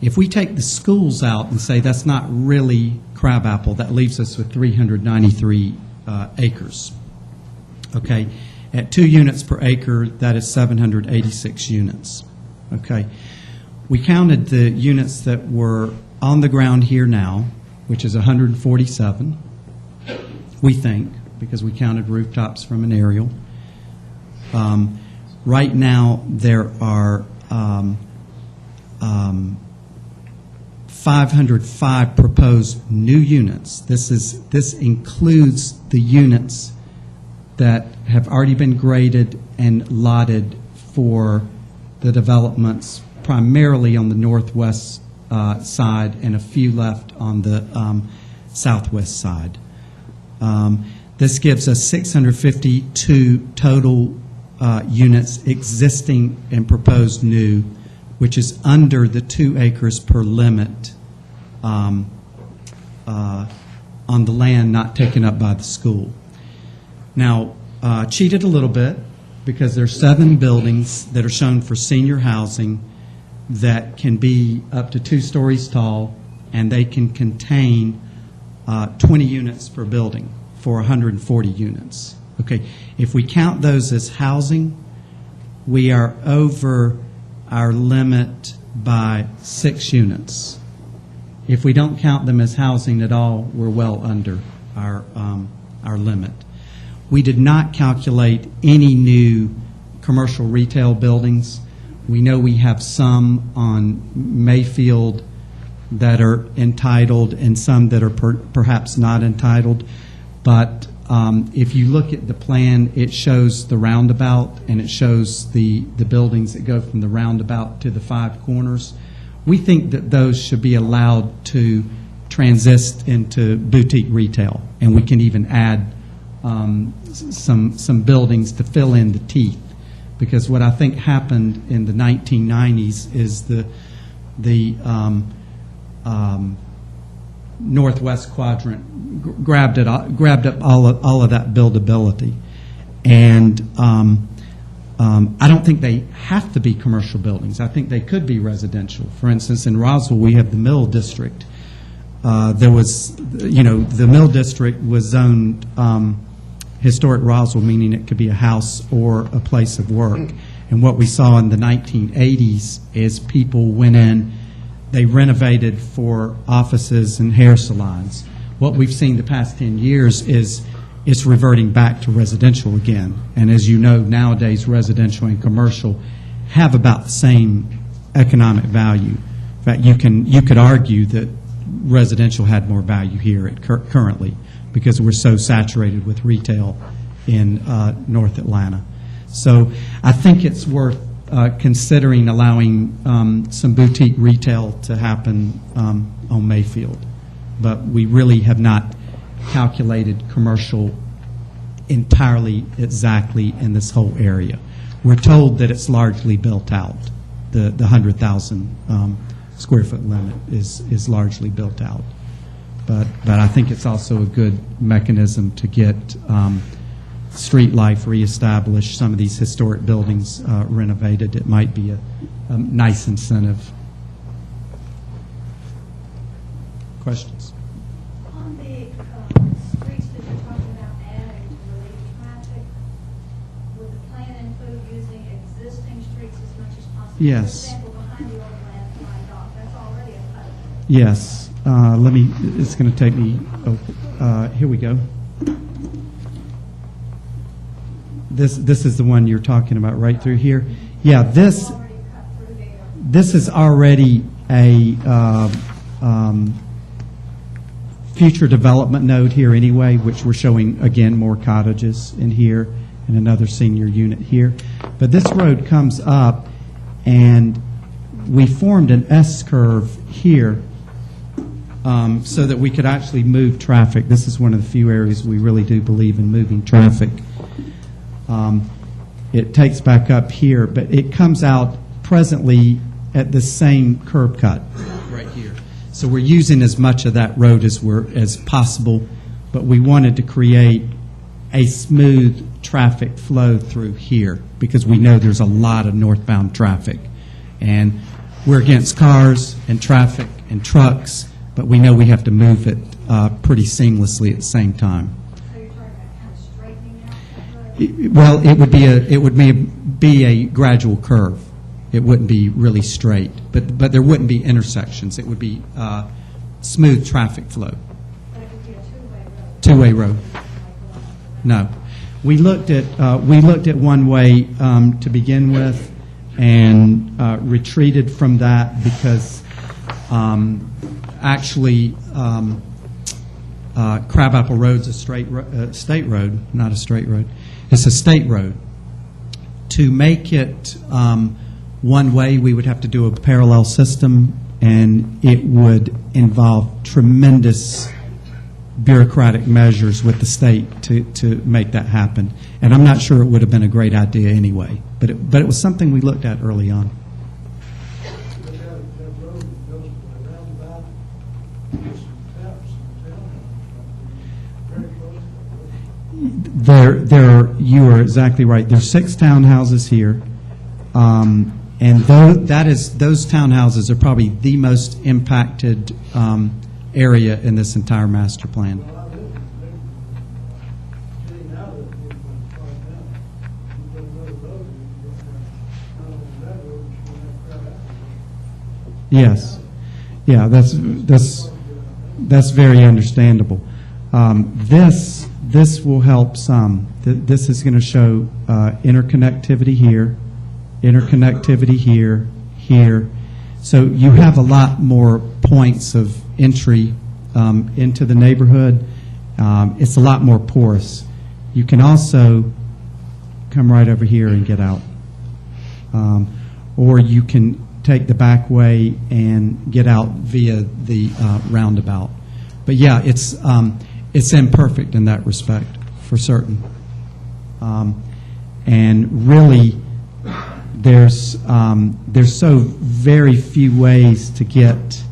if we take the schools out and say that's not really crabapple, that leaves us with 393 acres. Okay, at 2 units per acre, that is 786 units. Okay, we counted the units that were on the ground here now, which is 147, we think, because we counted rooftops from an aerial. Right now, there are 505 proposed new units. This includes the units that have already been graded and lotted for the developments, primarily on the northwest side and a few left on the southwest side. This gives us 652 total units existing and proposed new, which is under the 2 acres per limit on the land not taken up by the school. Now, cheated a little bit because there are 7 buildings that are shown for senior housing that can be up to 2 stories tall, and they can contain 20 units per building for 140 units. Okay, if we count those as housing, we are over our limit by 6 units. If we don't count them as housing at all, we're well under our limit. We did not calculate any new commercial retail buildings. We know we have some on Mayfield that are entitled and some that are perhaps not entitled. But if you look at the plan, it shows the roundabout and it shows the buildings that go from the roundabout to the 5 corners. We think that those should be allowed to transit into boutique retail, and we can even add some buildings to fill in the teeth. Because what I think happened in the 1990s is the northwest quadrant grabbed up all of that buildability, and I don't think they have to be commercial buildings. I think they could be residential. For instance, in Roswell, we have the Mill District. There was, the Mill District was zoned historic Roswell, meaning it could be a house or a place of work. And what we saw in the 1980s is people went in, they renovated for offices and hair salons. What we've seen the past 10 years is it's reverting back to residential again. And as you know, nowadays residential and commercial have about the same economic value. In fact, you could argue that residential had more value here currently because we're so saturated with retail in North Atlanta. So I think it's worth considering allowing some boutique retail to happen on Mayfield. But we really have not calculated commercial entirely exactly in this whole area. We're told that it's largely built out. The 100,000 square foot limit is largely built out. But I think it's also a good mechanism to get street life reestablished, some of these historic buildings renovated. It might be a nice incentive. Questions?
On the streets that you're talking about adding to relieve traffic, would the plan include using existing streets as much as possible?
Yes.
For example, behind the old landline dock, that's already a cut.
Yes. It's going to take me, here we go. This is the one you're talking about right through here. Yeah, this
Already cut through there.
this is already a future development node here anyway, which we're showing, again, more cottages in here and another senior unit here. But this road comes up, and we formed an S-curve here so that we could actually move traffic. This is one of the few areas we really do believe in moving traffic. It takes back up here, but it comes out presently at the same curb cut right here. So we're using as much of that road as possible, but we wanted to create a smooth traffic flow through here because we know there's a lot of northbound traffic. And we're against cars and traffic and trucks, but we know we have to move it pretty seamlessly at the same time.
So you're talking about kind of straightening out that road?
Well, it would be a gradual curve. It wouldn't be really straight, but there wouldn't be intersections. It would be smooth traffic flow.
But it would be a two-way road.
Two-way road. No. We looked at one way to begin with, and retreated from that because actually Crabapple Road's a state road, not a straight road. It's a state road. To make it one way, we would have to do a parallel system, and it would involve tremendous bureaucratic measures with the state to make that happen. And I'm not sure it would have been a great idea anyway, but it was something we looked at early on. You are exactly right. There's 6 townhouses here, and those townhouses are probably the most impacted area in this entire master plan. Yes, yeah, that's very understandable. This will help some. This is going to show interconnectivity here, here. So you have a lot more points of entry into the neighborhood. It's a lot more porous. You can also come right over here and get out. Or you can take the back way and get out via the roundabout. But yeah, it's imperfect in that respect, for certain. And really, there's so very few ways to get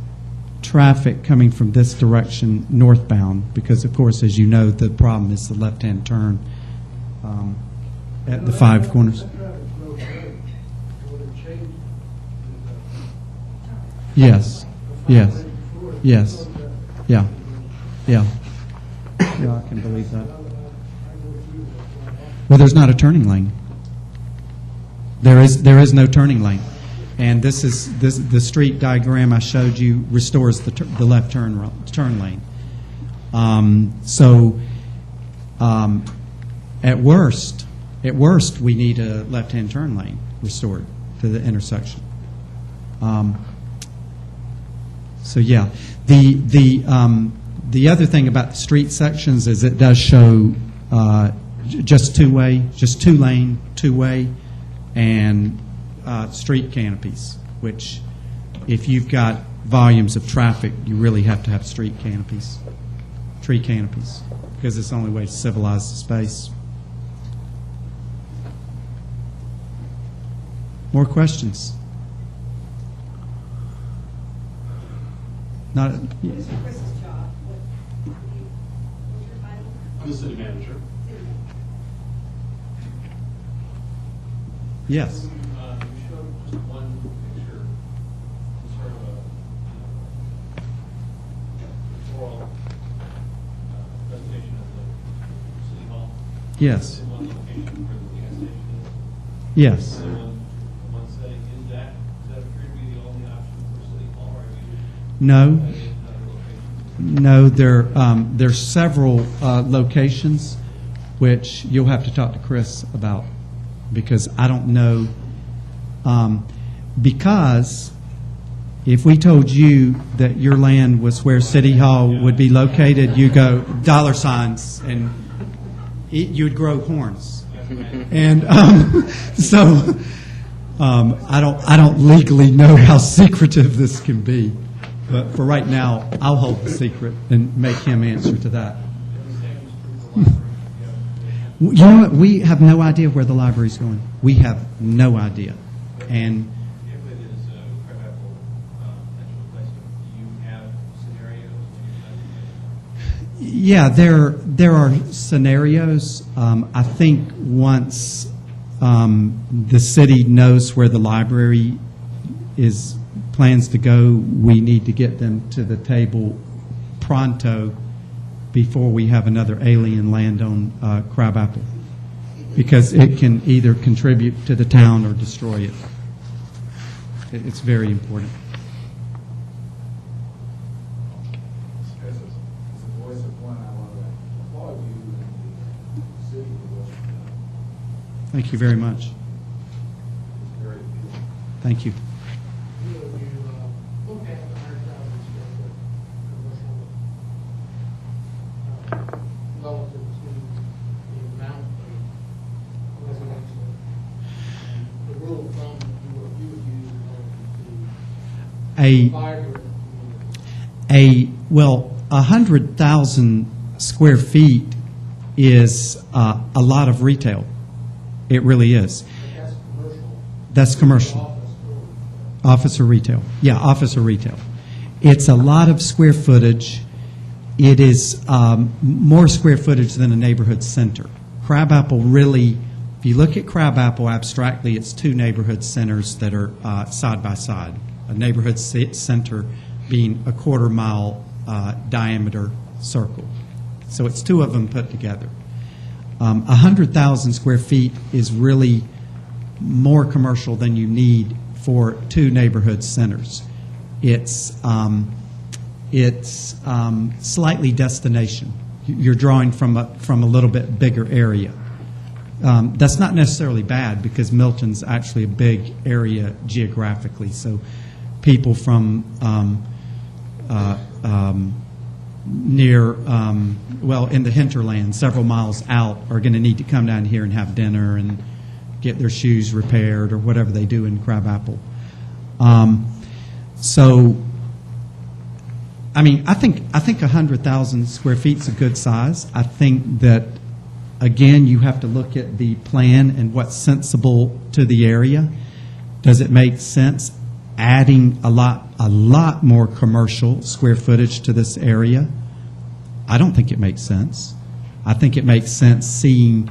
traffic coming from this direction northbound, because of course, as you know, the problem is the left-hand turn at the 5 corners. Yes, yes, yes, yeah, yeah. Yeah, I can believe that. Well, there's not a turning lane. There is no turning lane, and the street diagram I showed you restores the left turn lane. So, at worst, we need a left-hand turn lane restored to the intersection. So yeah, the other thing about the street sections is it does show just two-way, just 2-lane, 2-way, and street canopies, which if you've got volumes of traffic, you really have to have street canopies, tree canopies, because it's the only way to civilize the space. More questions? Not.
This is Chris's job. What's your title?
I'm the city manager.
Yes.
You showed just one picture, sort of a oral presentation of the city hall.
Yes.
In one location where the gas station is.
Yes.
And then one setting, does that appear to be the only option for city hall, or are you
No.
in other locations?
No, there's several locations which you'll have to talk to Chris about, because I don't know. Because if we told you that your land was where City Hall would be located, you go $signs and you'd grow horns. And so I don't legally know how secretive this can be. But for right now, I'll hold the secret and make him answer to that. You know what? We have no idea where the library's going. We have no idea. And
If it is a credible potential placement, do you have scenarios?
yeah, there are scenarios. I think once the city knows where the library plans to go, we need to get them to the table pronto before we have another alien land on Crabapple, because it can either contribute to the town or destroy it. It's very important.
As a voice of one, I want to applaud you and the city for
Thank you very much. Thank you.
You look at the 100,000 square foot commercial relative to the amount of residential, and the rule of thumb that you would use relative to
A
vibrant communities.
Well, 100,000 square feet is a lot of retail. It really is.
But that's commercial.
That's commercial. Office or retail. Yeah, office or retail. It's a lot of square footage. It is more square footage than a neighborhood center. Crabapple really, if you look at Crabapple abstractly, it's two neighborhood centers that are side by side. A neighborhood center being a quarter-mile diameter circle. So it's two of them put together. 100,000 square feet is really more commercial than you need for two neighborhood centers. It's slightly destination. You're drawing from a little bit bigger area. That's not necessarily bad because Milton's actually a big area geographically. So people from near, in the hinterland, several miles out, are going to need to come down here and have dinner and get their shoes repaired or whatever they do in Crabapple. I think 100,000 square feet is a good size. I think that, again, you have to look at the plan and what's sensible to the area. Does it make sense adding a lot more commercial square footage to this area? I don't think it makes sense. I think it makes sense seeing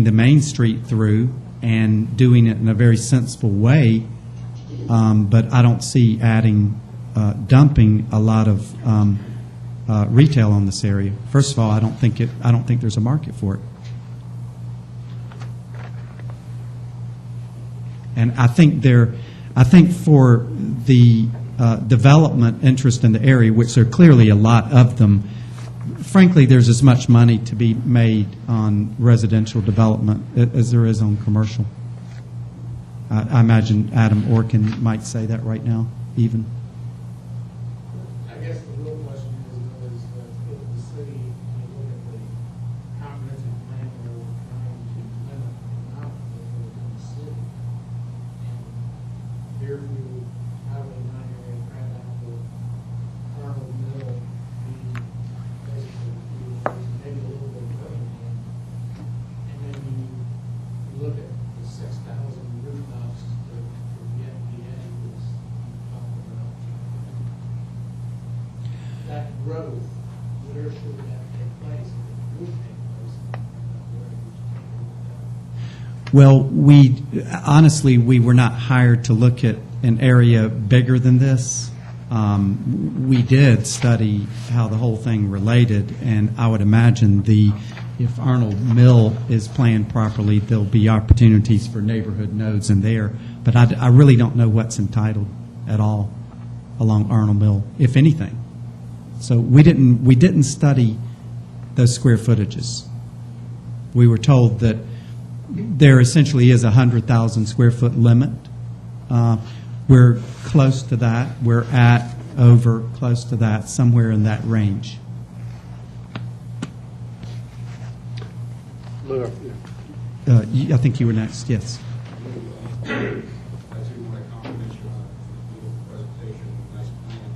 the Main Street through and doing it in a very sensible way, but I don't see dumping a lot of retail on this area. First of all, I don't think there's a market for it. And I think for the development interest in the area, which there are clearly a lot of them, frankly, there's as much money to be made on residential development as there is on commercial. I imagine Adam Orkin might say that right now, even.
I guess the real question is if the city, when you look at the comprehensive plan where we're trying to limit the amount of people in the city, and Fairview, Highway 9 area, Crabapple, Arnold Mill, being basically maybe a little bit of Birmingham, and then you look at the 6,000 rooftops that could yet be added to this, talk about that growth, where should that take place? If it would take place, where would you take it?
Well, honestly, we were not hired to look at an area bigger than this. We did study how the whole thing related, and I would imagine if Arnold Mill is planned properly, there'll be opportunities for neighborhood nodes in there. But I really don't know what's entitled at all along Arnold Mill, if anything. So we didn't study those square footages. We were told that there essentially is a 100,000 square foot limit. We're close to that. We're at over close to that, somewhere in that range. I think you were next. Yes.
I do want to compliment you on a beautiful presentation, nice plan.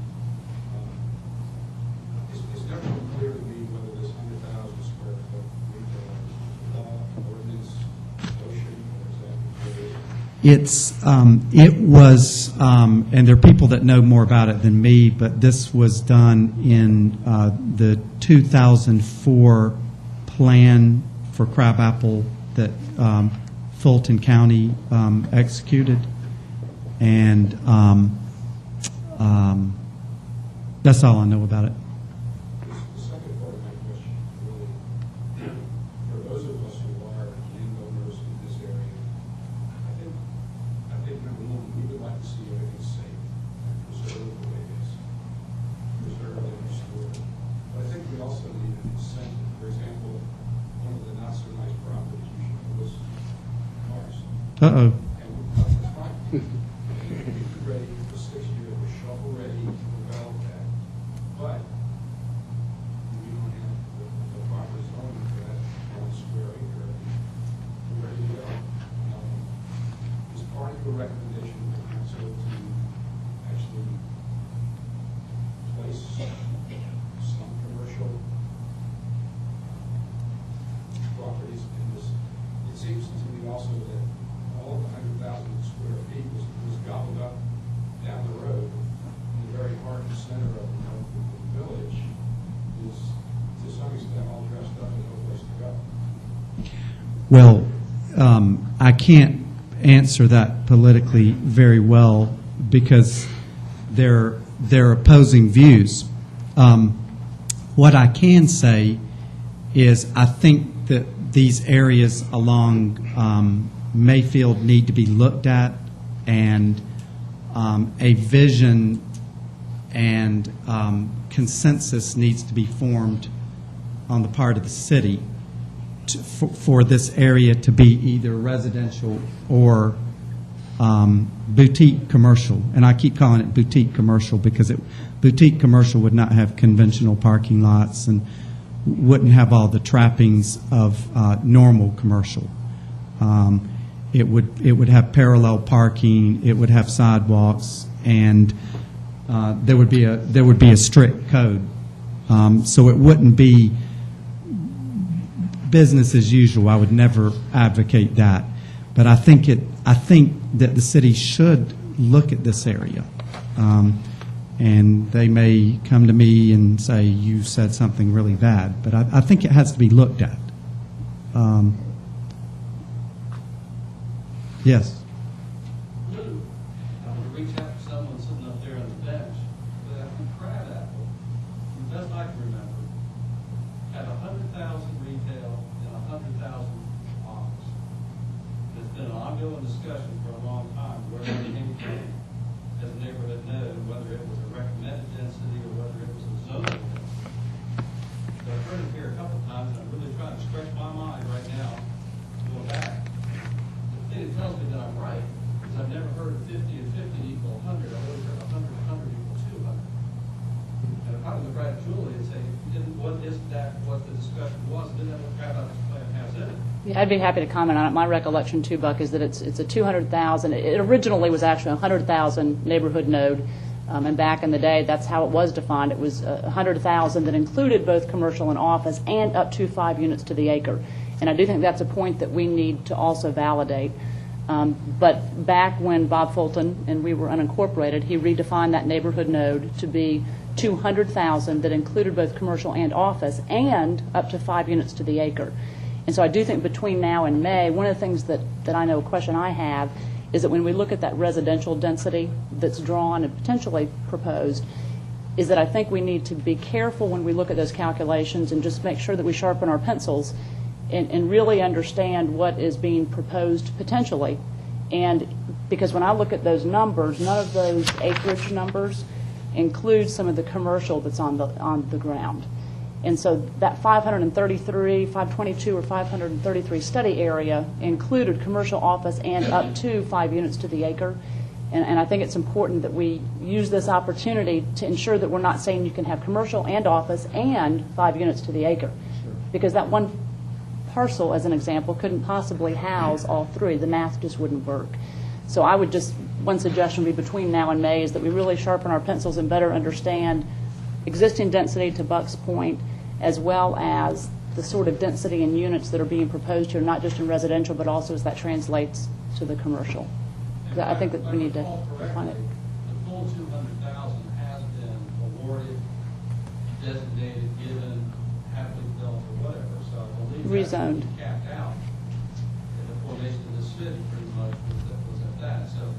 It's never been clear to me whether this 100,000 square foot retail is law, ordinance, ocean, or is that?
It was, and there are people that know more about it than me, but this was done in the 2004 plan for Crabapple that Fulton County executed, and that's all I know about it.
The second part of my question, really, for those of us who are landowners in this area, I think number one, we would like to see everything safe and preserved the way it is, preserved and restored. But I think we also need an incentive. For example, one of the not so nice properties you showed was
Uh-oh.
And that's fine. Be ready for 6 years, we're shovel-ready to develop that. But we don't have the proper zoning for that 1 square acre. We're ready to go. As part of your recommendation to the council to actually place some commercial properties in this, it seems to me also that all of the 100,000 square feet was gobbled up down the road in the very heart and center of the village is to some extent all dressed up and no place to go.
Well, I can't answer that politically very well because they're opposing views. What I can say is I think that these areas along Mayfield need to be looked at, and a vision and consensus needs to be formed on the part of the city for this area to be either residential or boutique commercial. And I keep calling it boutique commercial because boutique commercial would not have conventional parking lots and wouldn't have all the trappings of normal commercial. It would have parallel parking, it would have sidewalks, and there would be a strict code. So it wouldn't be business as usual. I would never advocate that. But I think that the city should look at this area. And they may come to me and say, you said something really bad. But I think it has to be looked at. Yes.
I want to reach out to someone sitting up there on the bench, but Crabapple, the best I can remember, had 100,000 retail and 100,000 office. There's been an ongoing discussion for a long time where it came from as a neighborhood node, whether it was a recommended density or whether it was a zoning density. So I've heard it here a couple times, and I'm really trying to stretch my mind right now, going back. It tells me that I'm right, because I've never heard 50 and 50 equal 100. I've always heard 100 and 100 equal 200. And if I was to write Julie and say, what is that, what the discussion was, and didn't that what Crabapple plan has in it?
Yeah, I'd be happy to comment on it. My recollection, too, Buck, is that it's a 200,000. It originally was actually a 100,000 neighborhood node, and back in the day, that's how it was defined. It was 100,000 that included both commercial and office, and up to 5 units to the acre. And I do think that's a point that we need to also validate. But back when Bob Fulton and we were unincorporated, he redefined that neighborhood node to be 200,000 that included both commercial and office, and up to 5 units to the acre. And so I do think between now and May, one of the things that I know, a question I have, is that when we look at that residential density that's drawn and potentially proposed, is that I think we need to be careful when we look at those calculations and just make sure that we sharpen our pencils and really understand what is being proposed potentially. And because when I look at those numbers, none of those acreage numbers include some of the commercial that's on the ground. And so that 533, 522, or 533 study area included commercial, office, and up to 5 units to the acre. And I think it's important that we use this opportunity to ensure that we're not saying you can have commercial and office and 5 units to the acre. Sure. Because that one parcel, as an example, couldn't possibly house all three. The math just wouldn't work. So I would just, one suggestion would be between now and May is that we really sharpen our pencils and better understand existing density, to Buck's point, as well as the sort of density in units that are being proposed here, not just in residential, but also as that translates to the commercial. I think that we need to define it.
The full 200,000 has been awarded, designated, given, happily built, or whatever. So I believe
rezoned.
That's capped out in the formation of the city, pretty much was at that. So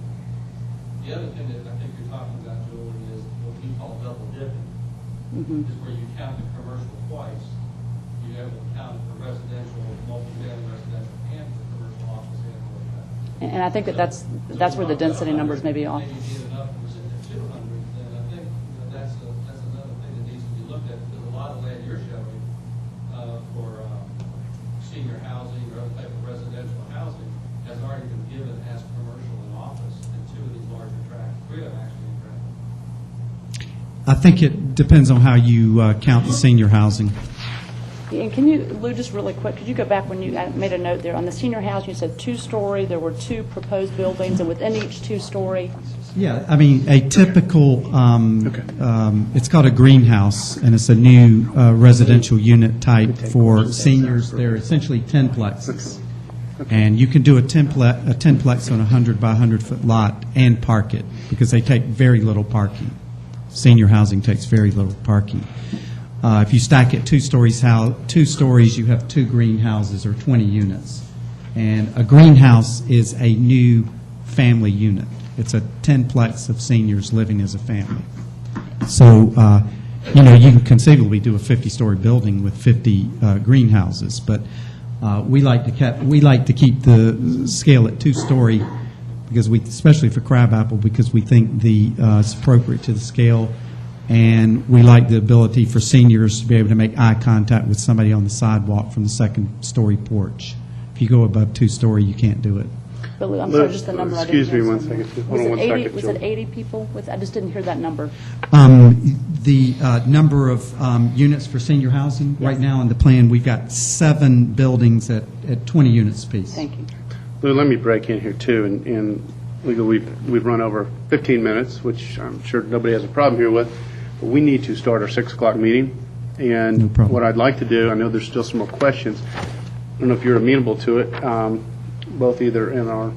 the other thing that I think you're talking about, Julie, is what we call double dipping.
Mm-hmm.
Is where you count the commercial twice. You have to count for residential, multi-family residential, and for commercial office and whatever.
And I think that's where the density numbers may be off.
Maybe get enough and was at 200, then I think that's another thing that needs to be looked at, because a lot of land you're showing for senior housing or other type of residential housing has already been given as commercial and office in 2 of these larger tracts, 3 of them actually in tracts.
I think it depends on how you count the senior housing.
And can you, Lou, just really quick, could you go back when you made a note there on the senior housing? You said 2-story. There were 2 proposed buildings, and within each 2-story.
Yeah, I mean, a typical, it's called a greenhouse, and it's a new residential unit type for seniors. They're essentially 10-plexes. And you can do a 10-plex on a 100 by 100-foot lot and park it, because they take very little parking. Senior housing takes very little parking. If you stack it 2 stories, you have 2 greenhouses or 20 units. And a greenhouse is a new family unit. It's a 10-plex of seniors living as a family. So, you can conceivably do a 50-story building with 50 greenhouses, but we like to keep the scale at 2-story because especially for crabapple, because we think it's appropriate to the scale. And we like the ability for seniors to be able to make eye contact with somebody on the sidewalk from the 2nd-story porch. If you go above 2-story, you can't do it.
But Lou, I'm sorry, just the number I didn't
Excuse me
hear.
one second. Hold on one second,
Was
Joe.
it 80 people? I just didn't hear that number.
The number of units for senior housing, right now on the plan, we've got 7 buildings at 20 units apiece.
Thank you.
Lou, let me break in here, too, and legal, we've run over 15 minutes, which I'm sure nobody has a problem here with, but we need to start our 6 o'clock meeting, and
No problem.
what I'd like to do, I know there's still some more questions, I don't know if you're amenable to it, both either in our,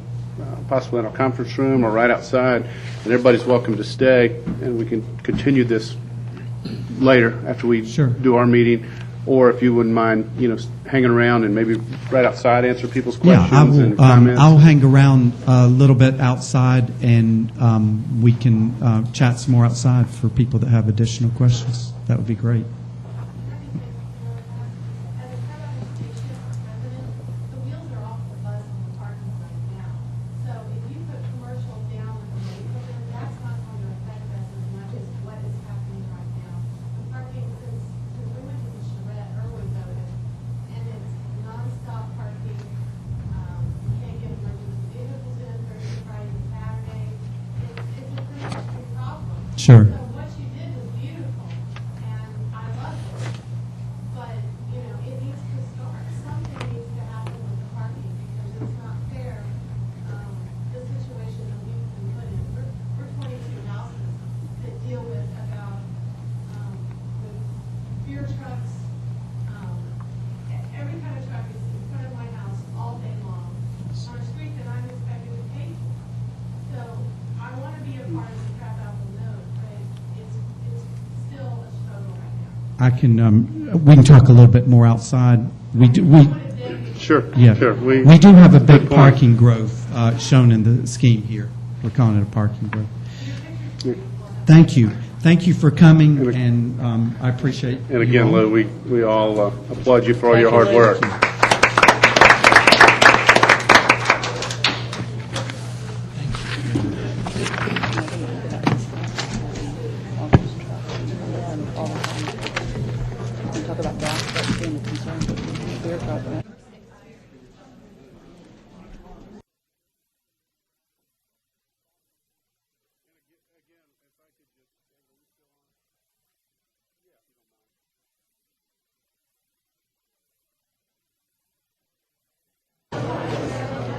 possibly in our conference room or right outside, and everybody's welcome to stay, and we can continue this later after we
Sure.
do our meeting, or if you wouldn't mind, hanging around and maybe right outside answer people's questions
Yeah,
and comments.
I'll hang around a little bit outside, and we can chat some more outside for people that have additional questions. That would be great.
As a crabapple station resident, the wheels are off the bus on the parking right now. So if you put commercial down in the neighborhood, that's not going to affect us as much as what is happening right now. The parking, since we went to the charrette early voted, and it's nonstop parking. You can't get emergency vehicles in Thursday, Friday, and Saturday. It's a pretty big problem.
Sure.
So what you did was beautiful, and I love it. But, it needs to start. Something needs to happen with the parking because it's not fair, the situation that we've been put in. We're 22 houses that deal with with beer trucks, every kind of truck is in front of my house all day long on a street that I'm expected to pay for. So I want to be a part of the crabapple node, but it's still a struggle right now.
We can talk a little bit more outside. We
Sure,
Yeah.
sure.
We do have a big
Good point.
parking growth shown in the scheme here. We're calling it a parking growth. Thank you. Thank you for coming, and I appreciate
And again,
you all.
Lou, we all applaud you for all your
Thank
hard
you, Lou.
work.
We talk about gas trucks being a concern, beer truck.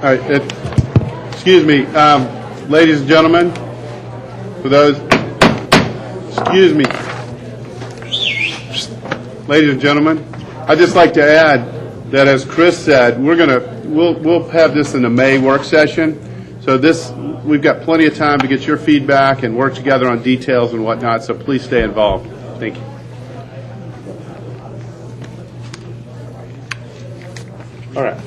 All right, excuse me, ladies and gentlemen, for those, excuse me. Ladies and gentlemen, I'd just like to add that, as Chris said, we'll have this in the May work session. So we've got plenty of time to get your feedback and work together on details and whatnot, so please stay involved. Thank you. All right.